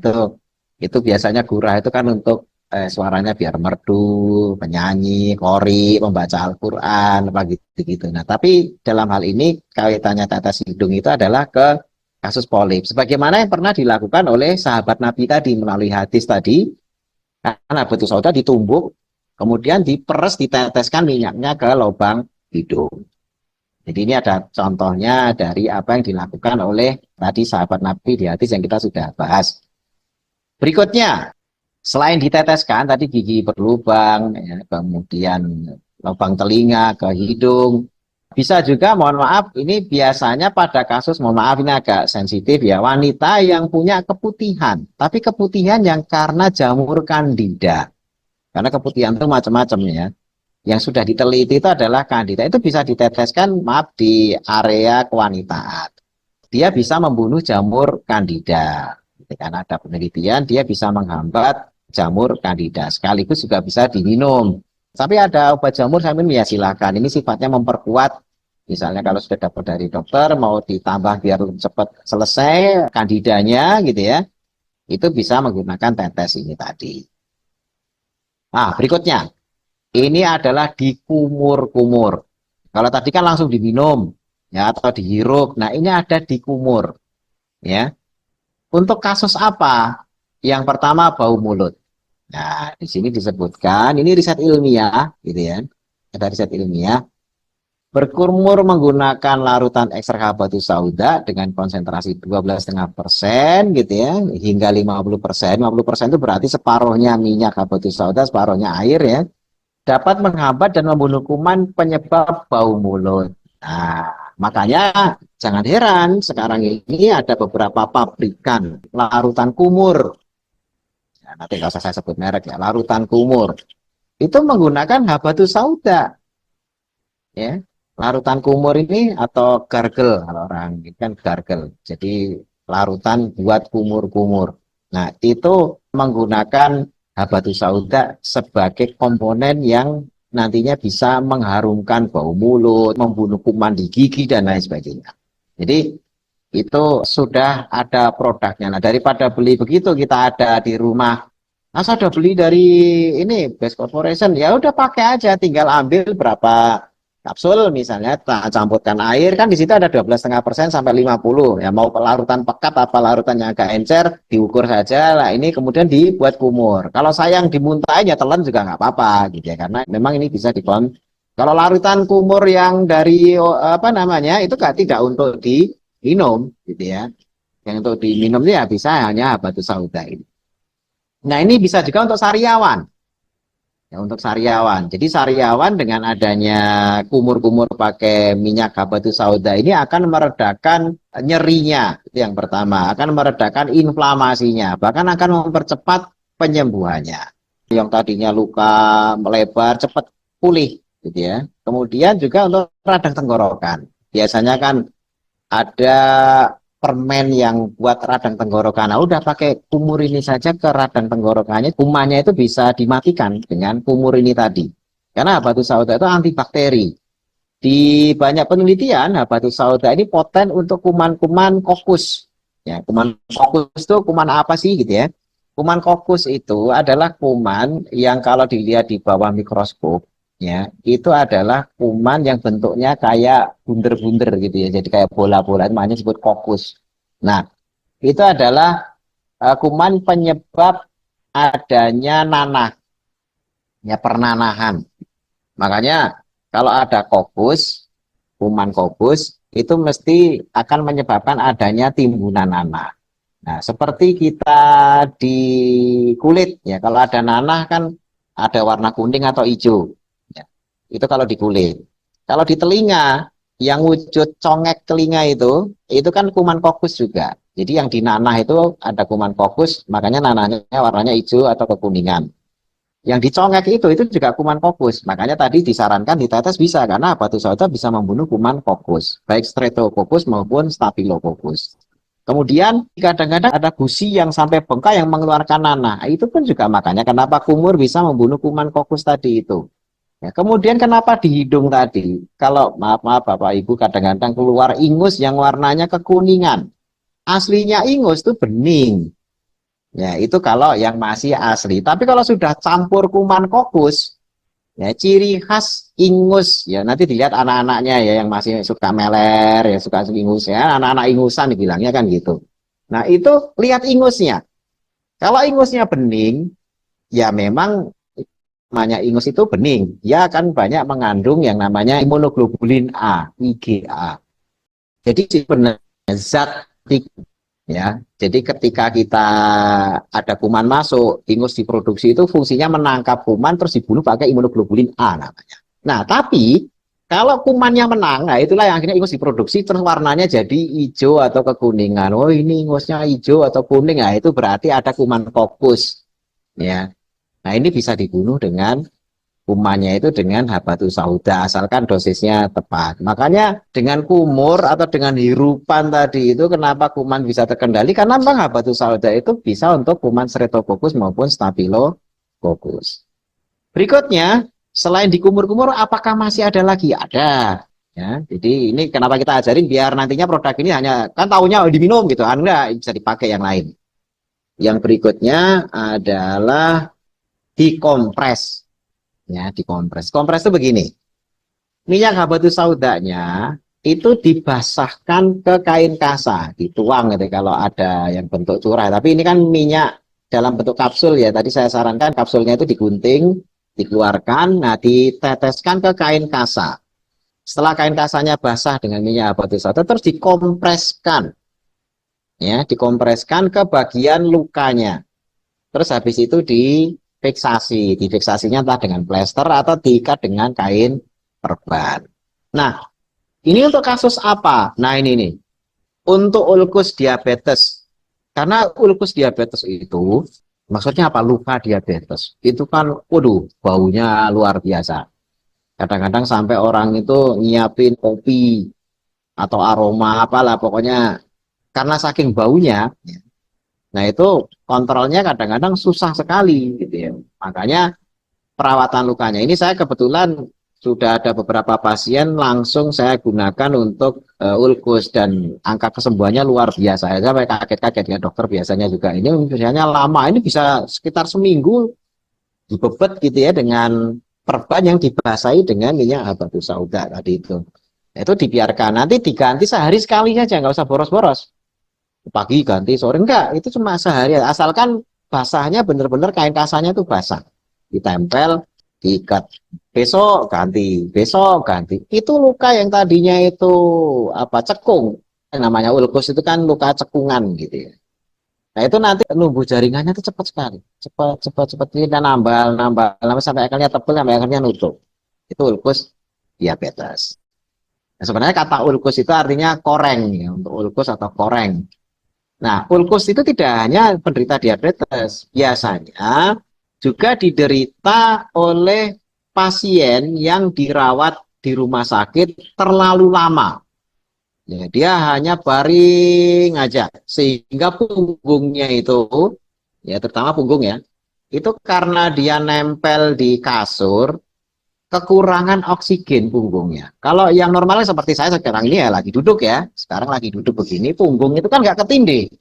itu biasanya gurah itu kan untuk suaranya biar merdu, penyanyi, kori, membaca Al-Quran, apa gitu-gitu. Nah tapi dalam hal ini kaitannya tetes hidung itu adalah ke kasus polip. Sebagaimana yang pernah dilakukan oleh sahabat Nabi tadi melalui hadis tadi, karena habatus sauda ditumbuk, kemudian diperes, diteteskan minyaknya ke lubang hidung. Jadi ini ada contohnya dari apa yang dilakukan oleh tadi sahabat Nabi di hadis yang kita sudah bahas. Berikutnya, selain diteteskan, tadi gigi berlubang, ya, kemudian lubang telinga ke hidung, bisa juga, mohon maaf, ini biasanya pada kasus, mohon maaf ini agak sensitif ya, wanita yang punya keputihan, tapi keputihan yang karena jamur kandida. Karena keputihan itu macam-macam ya. Yang sudah diteliti itu adalah kandida. Itu bisa diteteskan, maaf, di area kewanitaan. Dia bisa membunuh jamur kandida. Karena ada penelitian, dia bisa menghambat jamur kandida. Sekaligus juga bisa diminum. Tapi ada obat jamur, saya minum ya silakan. Ini sifatnya memperkuat. Misalnya kalau sudah dapat dari dokter, mau ditambah biar cepat selesai kandidanya gitu ya. Itu bisa menggunakan tetes ini tadi. Nah, berikutnya. Ini adalah dikumur-kumur. Kalau tadi kan langsung diminum ya atau dihirup. Nah, ini ada dikumur ya. Untuk kasus apa? Yang pertama bau mulut. Nah, di sini disebutkan ini riset ilmiah gitu ya. Ada riset ilmiah. Berkumur menggunakan larutan ekstrak habatus sauda dengan konsentrasi 12,5% gitu ya hingga 50%. 50% itu berarti separuhnya minyak habatus sauda, separuhnya air ya. Dapat menghambat dan membunuh kuman penyebab bau mulut. Nah, makanya jangan heran sekarang ini ada beberapa pabrikan larutan kumur. Ya, nanti nggak usah saya sebut merek ya, larutan kumur. Itu menggunakan habatus sauda. Ya, larutan kumur ini atau gargle kalau orang ini kan gargle. Jadi larutan buat kumur-kumur. Nah, itu menggunakan habatus sauda sebagai komponen yang nantinya bisa mengharumkan bau mulut, membunuh kuman di gigi dan lain sebagainya. Jadi itu sudah ada produknya. Nah, daripada beli begitu kita ada di rumah. Nah, saya udah beli dari ini Best Corporation, ya udah pakai aja, tinggal ambil berapa kapsul misalnya tak campurkan air, kan di situ ada 12,5% sampai 50 ya, mau larutan pekat apa larutan yang agak encer diukur saja lah, ini kemudian dibuat kumur. Kalau sayang dimuntahin ya telan juga nggak apa-apa gitu ya, karena memang ini bisa dikon. Kalau larutan kumur yang dari apa namanya itu tidak untuk diminum gitu ya, yang untuk diminum ya bisa hanya habatus sauda ini. Nah ini bisa juga untuk sariawan. Ya, untuk sariawan. Jadi sariawan dengan adanya kumur-kumur pakai minyak habatus sauda ini akan meredakan nyerinya, itu yang pertama, akan meredakan inflamasinya, bahkan akan mempercepat penyembuhannya. Yang tadinya luka melebar cepat pulih, gitu ya. Kemudian juga untuk radang tenggorokan. Biasanya kan ada permen yang buat radang tenggorokan. Nah, udah pakai kumur ini saja ke radang tenggorokannya, kumannya itu bisa dimatikan dengan kumur ini tadi. Karena habatus sauda itu antibakteri. Di banyak penelitian, habatus sauda ini poten untuk kuman-kuman kokus. Ya, kuman kokus itu kuman apa sih gitu ya? Kuman kokus itu adalah kuman yang kalau dilihat di bawah mikroskop, ya itu adalah kuman yang bentuknya kayak bunder-bunder gitu ya, jadi kayak bola-bola, namanya disebut kokus. Nah itu adalah kuman penyebab adanya nanah, ya pernanahan. Makanya kalau ada kokus, kuman kokus itu mesti akan menyebabkan adanya timbunan nanah. Nah seperti kita di kulit ya, kalau ada nanah kan ada warna kuning atau hijau. Itu kalau di kulit. Kalau di telinga, yang wujud congek telinga itu kan kuman kokus juga. Jadi yang di nanah itu ada kuman kokus, makanya nanahnya warnanya hijau atau kekuningan. Yang di congek itu juga kuman kokus. Makanya tadi disarankan ditetes bisa, karena habatus sauda bisa membunuh kuman kokus, baik streptococcus maupun staphylococcus. Kemudian kadang-kadang ada gusi yang sampai bengkak yang mengeluarkan nanah. Itu pun juga makanya kenapa kumur bisa membunuh kuman kokus tadi itu. Ya, kemudian kenapa di hidung tadi? Kalau maaf Bapak Ibu kadang-kadang keluar ingus yang warnanya kekuningan. Aslinya ingus itu bening. Ya, itu kalau yang masih asli. Tapi kalau sudah campur kuman kokus, ya ciri khas ingus. Ya, nanti dilihat anak-anaknya ya yang masih suka meler, ya suka ingus ya, anak-anak ingusan dibilangnya kan gitu. Nah, itu lihat ingusnya. Kalau ingusnya bening, ya memang namanya ingus itu bening, dia akan banyak mengandung yang namanya imunoglobulin A, IgA. Jadi sebenarnya zat ya. Jadi ketika kita ada kuman masuk, ingus diproduksi itu fungsinya menangkap kuman terus dibunuh pakai imunoglobulin A namanya. Nah, tapi kalau kumannya menang, nah itulah yang akhirnya ingus diproduksi terus warnanya jadi hijau atau kekuningan. Oh, ini ingusnya hijau atau kuning, nah itu berarti ada kuman kokus. Ya. Nah, ini bisa dibunuh dengan kumannya itu dengan habatus sauda, asalkan dosisnya tepat. Makanya dengan kumur atau dengan hirupan tadi itu kenapa kuman bisa terkendali? Karena memang habatus sauda itu bisa untuk kuman streptococcus maupun staphylococcus. Berikutnya, selain dikumur-kumur, apakah masih ada lagi? Ada. Ya, jadi ini kenapa kita ajarin biar nantinya produk ini hanya kan taunya diminum gitu, enggak bisa dipakai yang lain. Yang berikutnya adalah dikompres. Ya, dikompres. Kompres itu begini. Minyak habatus saudanya itu dibasahkan ke kain kasa, dituang gitu kalau ada yang bentuk curah. Tapi ini kan minyak dalam bentuk kapsul ya. Tadi saya sarankan kapsulnya itu digunting, dikeluarkan, nah diteteskan ke kain kasa. Setelah kain kasanya basah dengan minyak habatus sauda terus dikompreskan. Ya, dikompreskan ke bagian lukanya. Terus habis itu difiksasi. Difiksasinya entah dengan plester atau diikat dengan kain perban. Nah, ini untuk kasus apa? Nah, ini nih. Untuk ulkus diabetes. Karena ulkus diabetes itu, maksudnya apa? Luka diabetes. Itu kan, waduh, baunya luar biasa. Kadang-kadang sampai orang itu nyiapin kopi atau aroma apalah, pokoknya karena saking baunya. Nah, itu kontrolnya kadang-kadang susah sekali gitu ya. Makanya perawatan lukanya ini saya kebetulan sudah ada beberapa pasien langsung saya gunakan untuk ulkus dan angka kesembuhannya luar biasa. Saya sampai kaget-kaget ya dokter, biasanya juga ini biasanya lama, ini bisa sekitar seminggu dibebet gitu ya dengan perban yang dibasahi dengan minyak habatus sauda tadi itu dibiarkan, nanti diganti sehari sekali saja, nggak usah boros-boros, pagi ganti sore enggak, itu cuma sehari asalkan basahnya bener-bener kain kasahnya itu basah, ditempel, diikat, besok ganti, itu luka yang tadinya itu apa cekung, namanya ulkus itu kan luka cekungan gitu ya. Nah itu nanti numbuh jaringannya itu cepat sekali, cepat kita nambah sampai akhirnya tebal, sampai akhirnya nutup. Itu ulkus diabetes. Nah, sebenarnya kata ulkus itu artinya koreng ya, untuk ulkus atau koreng. Nah, ulkus itu tidak hanya penderita diabetes, biasanya juga diderita oleh pasien yang dirawat di rumah sakit terlalu lama. Ya, dia hanya baring aja sehingga punggungnya itu, ya terutama punggung ya, itu karena dia nempel di kasur, kekurangan oksigen punggungnya. Kalau yang normalnya seperti saya sekarang ini ya lagi duduk ya, sekarang lagi duduk begini, punggung itu kan nggak ketindih,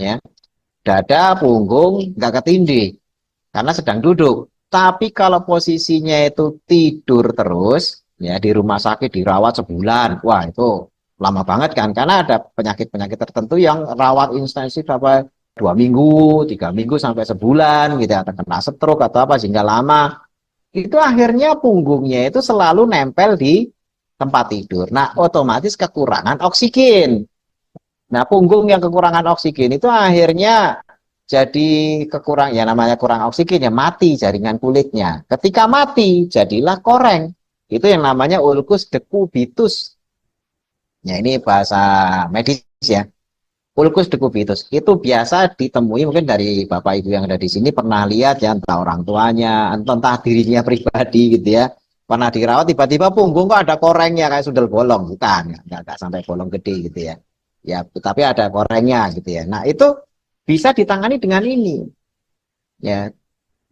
ya, dada, punggung nggak ketindih karena sedang duduk. Tapi kalau posisinya itu tidur terus, ya di rumah sakit dirawat sebulan, wah itu lama banget kan, karena ada penyakit-penyakit tertentu yang rawat intensif sampai 2 minggu, 3 minggu sampai sebulan gitu, atau kena stroke atau apa sehingga lama. Itu akhirnya punggungnya itu selalu nempel di tempat tidur. Nah, otomatis kekurangan oksigen. Nah, punggung yang kekurangan oksigen itu akhirnya jadi kekurang, ya namanya kurang oksigen ya mati jaringan kulitnya. Ketika mati jadilah koreng. Itu yang namanya ulcus decubitus. Ya ini bahasa medis ya. Ulcus decubitus itu biasa ditemui mungkin dari Bapak Ibu yang ada di sini pernah lihat ya, entah orang tuanya, entah dirinya pribadi gitu ya. Pernah dirawat tiba-tiba punggung kok ada korengnya kayak sundel bolong, bukan, nggak sampai bolong gede gitu ya. Ya, tapi ada korengnya gitu ya. Nah, itu bisa ditangani dengan ini. Ya,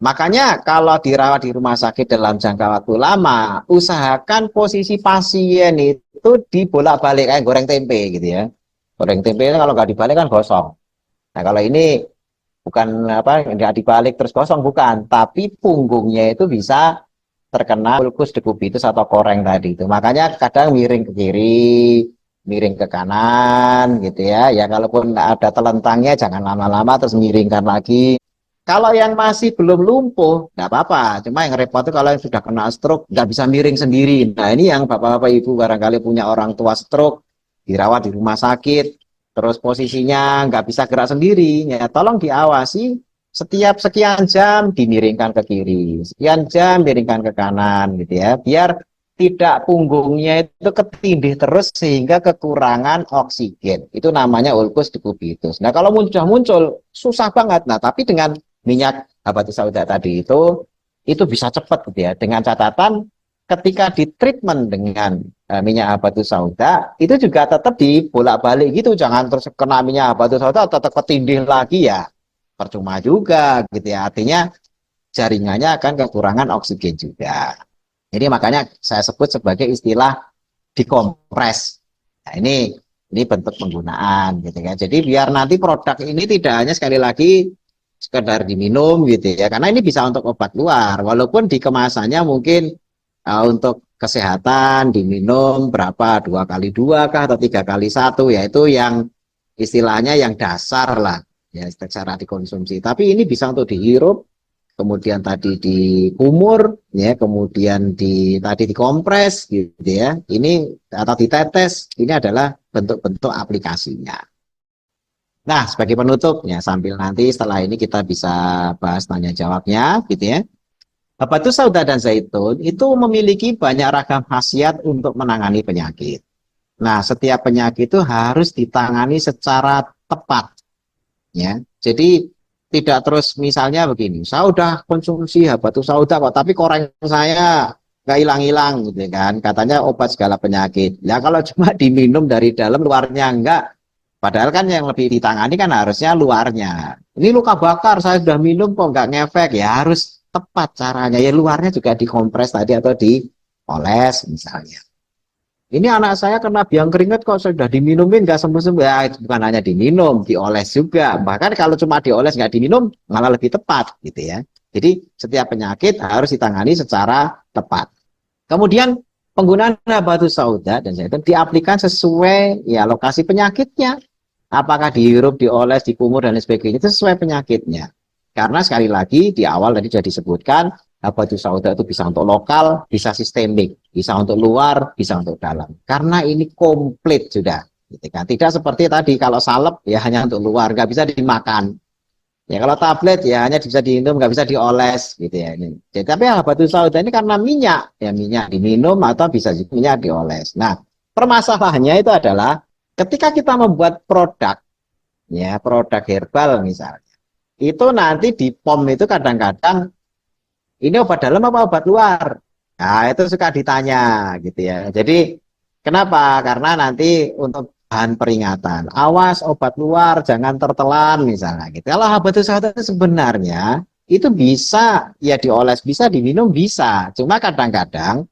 makanya kalau dirawat di rumah sakit dalam jangka waktu lama, usahakan posisi pasien itu dibolak-balik kayak goreng tempe gitu ya. Goreng tempe kalau nggak dibalik kan gosong. Nah kalau ini bukan apa nggak dibalik terus gosong, bukan, tapi punggungnya itu bisa terkena ulcus decubitus atau koreng tadi itu. Makanya kadang miring ke kiri, miring ke kanan gitu ya. Ya kalaupun ada telentangnya jangan lama-lama terus miringkan lagi. Kalau yang masih belum lumpuh, nggak apa-apa. Cuma yang repot itu kalau yang sudah kena stroke, nggak bisa miring sendiri. Nah ini yang bapak-bapak ibu barangkali punya orang tua stroke, dirawat di rumah sakit, terus posisinya nggak bisa gerak sendiri, ya tolong diawasi setiap sekian jam dimiringkan ke kiri, sekian jam miringkan ke kanan gitu ya, biar tidak punggungnya itu ketindih terus sehingga kekurangan oksigen. Itu namanya ulcus decubitus. Nah kalau sudah muncul susah banget. Nah tapi dengan minyak habatus sauda tadi itu bisa cepat gitu ya, dengan catatan ketika di treatment dengan minyak habatus sauda itu juga tetap dibolak-balik gitu, jangan terus kena minyak habatus sauda tetap ketindih lagi ya percuma juga gitu ya, artinya jaringannya akan kekurangan oksigen juga. Jadi makanya saya sebut sebagai istilah dikompres. Nah ini bentuk penggunaan gitu ya, jadi biar nanti produk ini tidak hanya sekali lagi sekedar diminum gitu ya, karena ini bisa untuk obat luar walaupun di kemasannya mungkin untuk kesehatan diminum berapa 2x2 kah atau 3x1, yaitu yang istilahnya yang dasar lah ya secara dikonsumsi, tapi ini bisa untuk dihirup, kemudian tadi dikumur ya, kemudian tadi dikompres gitu ya, ini atau ditetes, ini adalah bentuk-bentuk aplikasinya. Nah, sebagai penutupnya sambil nanti setelah ini kita bisa bahas tanya jawabnya gitu ya. Habatus sauda dan zaitun itu memiliki banyak ragam khasiat untuk menangani penyakit. Nah, setiap penyakit itu harus ditangani secara tepat, ya. Jadi tidak terus misalnya begini, saya udah konsumsi habatus sauda kok, tapi koreng saya nggak hilang-hilang gitu kan. Katanya obat segala penyakit. Ya kalau cuma diminum dari dalam luarnya enggak, padahal kan yang lebih ditangani kan harusnya luarnya. Ini luka bakar, saya sudah minum kok nggak ngefek, ya harus tepat caranya. Ya luarnya juga dikompres tadi atau dioles misalnya. Ini anak saya kena biang keringat kok sudah diminumin nggak sembuh-sembuh. Ya itu bukan hanya diminum, dioles juga. Bahkan kalau cuma dioles nggak diminum malah lebih tepat gitu ya. Jadi setiap penyakit harus ditangani secara tepat. Kemudian penggunaan habatus sauda dan zaitun diaplikasikan sesuai ya lokasi penyakitnya. Apakah dihirup, dioles, dikumur dan lain sebagainya itu sesuai penyakitnya. Karena sekali lagi di awal tadi sudah disebutkan habatus sauda itu bisa untuk lokal, bisa sistemik, bisa untuk luar, bisa untuk dalam. Karena ini komplit sudah. Gitu kan. Tidak seperti tadi kalau salep ya hanya untuk luar, nggak bisa dimakan. Ya kalau tablet ya hanya bisa diminum, nggak bisa dioles gitu ya ini. Jadi, tapi habatus sauda ini karena minyak, ya minyak diminum atau bisa juga minyak dioles. Nah, permasalahannya itu adalah ketika kita membuat produk, ya produk herbal misalnya, itu nanti di POM itu kadang-kadang ini obat dalam apa obat luar? Nah, itu suka ditanya gitu ya. Jadi kenapa? Karena nanti untuk bahan peringatan, awas obat luar jangan tertelan misalnya gitu. Kalau habatus sauda itu sebenarnya itu bisa ya dioles, bisa diminum, bisa. Cuma kadang-kadang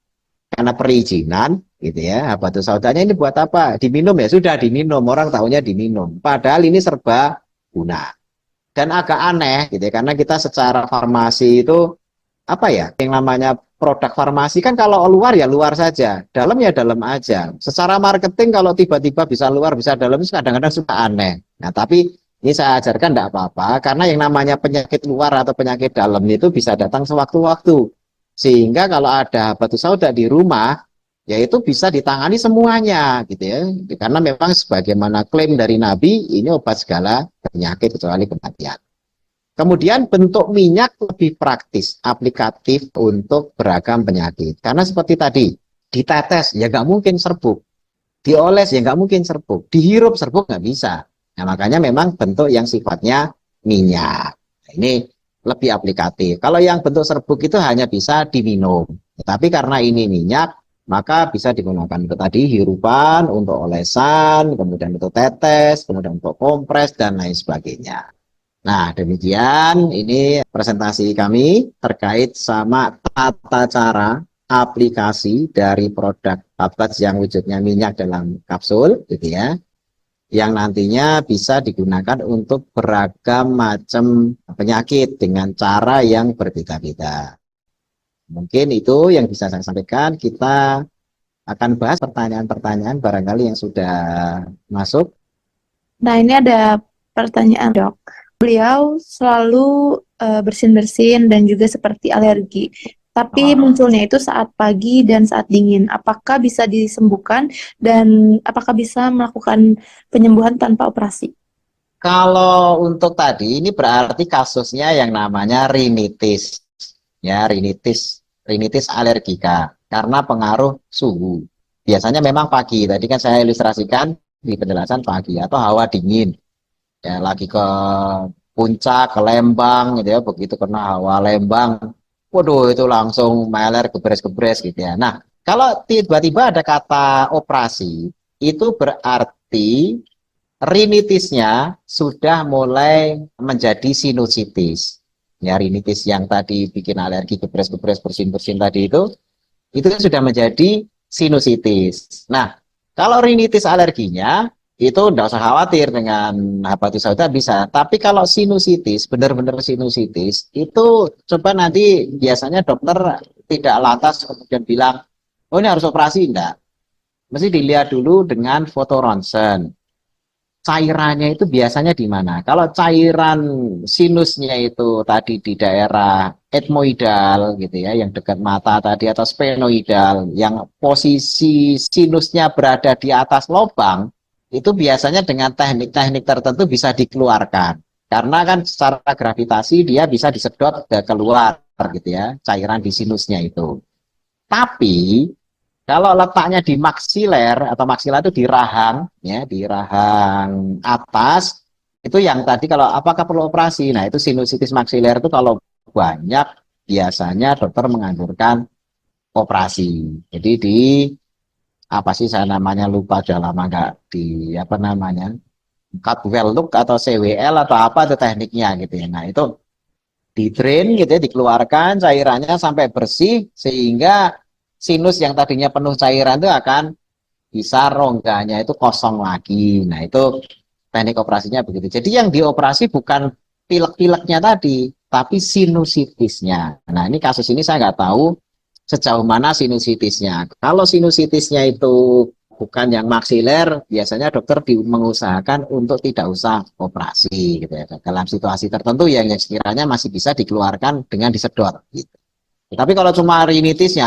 karena perizinan gitu ya, habatus saudanya ini buat apa? Diminum ya sudah diminum, orang tahunya diminum. Padahal ini serba guna. Dan agak aneh gitu ya, karena kita secara farmasi itu apa ya yang namanya produk farmasi kan kalau luar ya luar saja, dalam ya dalam aja. Secara marketing kalau tiba-tiba bisa luar bisa dalam itu kadang-kadang suka aneh. Nah tapi ini saya ajarkan tidak apa-apa karena yang namanya penyakit luar atau penyakit dalam itu bisa datang sewaktu-waktu. Sehingga kalau ada batu sauda di rumah ya itu bisa ditangani semuanya gitu ya. Karena memang sebagaimana klaim dari Nabi ini obat segala penyakit kecuali kematian. Kemudian bentuk minyak lebih praktis, aplikatif untuk beragam penyakit. Karena seperti tadi, ditetes ya nggak mungkin serbuk, dioles ya nggak mungkin serbuk, dihirup serbuk nggak bisa. Nah makanya memang bentuk yang sifatnya minyak. Nah, ini lebih aplikatif. Kalau yang bentuk serbuk itu hanya bisa diminum. Tapi karena ini minyak, maka bisa digunakan untuk tadi hirupan, untuk olesan, kemudian untuk tetes, kemudian untuk kompres, dan lain sebagainya. Nah, demikian ini presentasi kami terkait sama tata cara aplikasi dari produk Babats yang wujudnya minyak dalam kapsul, gitu ya, yang nantinya bisa digunakan untuk beragam macam penyakit dengan cara yang berbeda-beda. Mungkin itu yang bisa saya sampaikan. Kita akan bahas pertanyaan-pertanyaan barangkali yang sudah masuk. Nah, ini ada pertanyaan, Dok. Beliau selalu bersin-bersin dan juga seperti alergi. Tapi munculnya itu saat pagi dan saat dingin. Apakah bisa disembuhkan dan apakah bisa melakukan penyembuhan tanpa operasi? Kalau untuk tadi ini berarti kasusnya yang namanya rinitis, ya rinitis alergika karena pengaruh suhu. Biasanya memang pagi. Tadi kan saya ilustrasikan di penjelasan pagi atau hawa dingin. Ya lagi ke puncak, ke Lembang gitu ya, begitu kena hawa Lembang, waduh itu langsung meler gebres-gebres gitu ya. Nah, kalau tiba-tiba ada kata operasi, itu berarti rinitisnya sudah mulai menjadi sinusitis. Ya, rinitis yang tadi bikin alergi gebres-gebres bersin-bersin tadi itu sudah menjadi sinusitis. Nah, kalau rinitis alerginya itu tidak usah khawatir dengan habatus sauda bisa. Tapi kalau sinusitis, benar-benar sinusitis, itu coba nanti biasanya dokter tidak lantas kemudian bilang, oh ini harus operasi, enggak. Mesti dilihat dulu dengan foto ronsen cairannya itu biasanya di mana? Kalau cairan sinusnya itu tadi di daerah etmoidal gitu ya, yang dekat mata tadi atau sphenoidal, yang posisi sinusnya berada di atas lubang, itu biasanya dengan teknik-teknik tertentu bisa dikeluarkan. Karena kan secara gravitasi dia bisa disedot ke keluar gitu ya, cairan di sinusnya itu. Tapi kalau letaknya di maksiler atau maksilar itu di rahang, ya di rahang atas, itu yang tadi kalau apakah perlu operasi? Nah itu sinusitis maksiler itu kalau banyak biasanya dokter menganjurkan operasi. Jadi di apa sih saya namanya lupa sudah lama nggak di apa namanya Cutwell look atau CWL atau apa itu tekniknya gitu ya. Nah itu di drain gitu ya, dikeluarkan cairannya sampai bersih sehingga sinus yang tadinya penuh cairan itu akan bisa rongganya itu kosong lagi. Nah, itu teknik operasinya begitu. Jadi yang dioperasi bukan pilek-pileknya tadi, tapi sinusitisnya. Nah, ini kasus ini saya nggak tahu sejauh mana sinusitisnya. Kalau sinusitisnya itu bukan yang maksiler, biasanya dokter mengusahakan untuk tidak usah operasi gitu ya. Dalam situasi tertentu yang sekiranya masih bisa dikeluarkan dengan disedot gitu. Tapi kalau cuma rinitisnya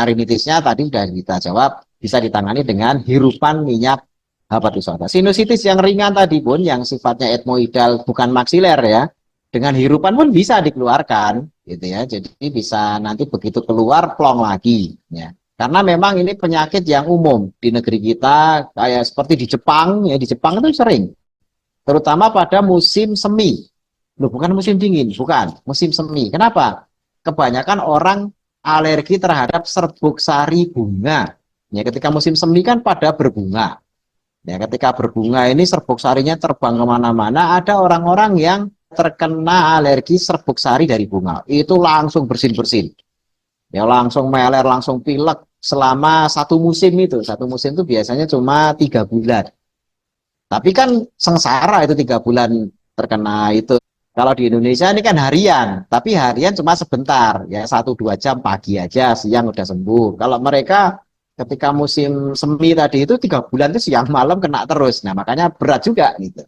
tadi sudah kita jawab, bisa ditangani dengan hirupan minyak habatus sauda. Sinusitis yang ringan tadi pun, yang sifatnya etmoidal bukan maksiler ya, dengan hirupan pun bisa dikeluarkan, gitu ya. Jadi bisa nanti begitu keluar plong lagi, ya. Karena memang ini penyakit yang umum di negeri kita, kayak seperti di Jepang, ya di Jepang itu sering, terutama pada musim semi. Loh, bukan musim dingin, bukan, musim semi. Kenapa? Kebanyakan orang alergi terhadap serbuk sari bunga. Ya, ketika musim semi kan pada berbunga. Ya, ketika berbunga ini serbuk sarinya terbang kemana-mana. Ada orang-orang yang terkena alergi serbuk sari dari bunga. Itu langsung bersin-bersin. Ya, langsung meler, langsung pilek selama satu musim itu. Satu musim itu biasanya cuma 3 bulan. Tapi kan sengsara itu 3 bulan terkena itu. Kalau di Indonesia ini kan harian, tapi harian cuma sebentar, ya 1-2 jam pagi aja, siang udah sembuh. Kalau mereka ketika musim semi tadi itu 3 bulan itu siang malam kena terus. Nah makanya berat juga gitu.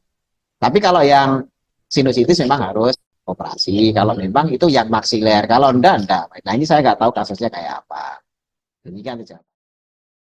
Tapi kalau yang sinusitis memang harus operasi. Kalau memang itu yang maksiler, kalau enggak. Nah ini saya nggak tahu kasusnya kayak apa. Demikian aja.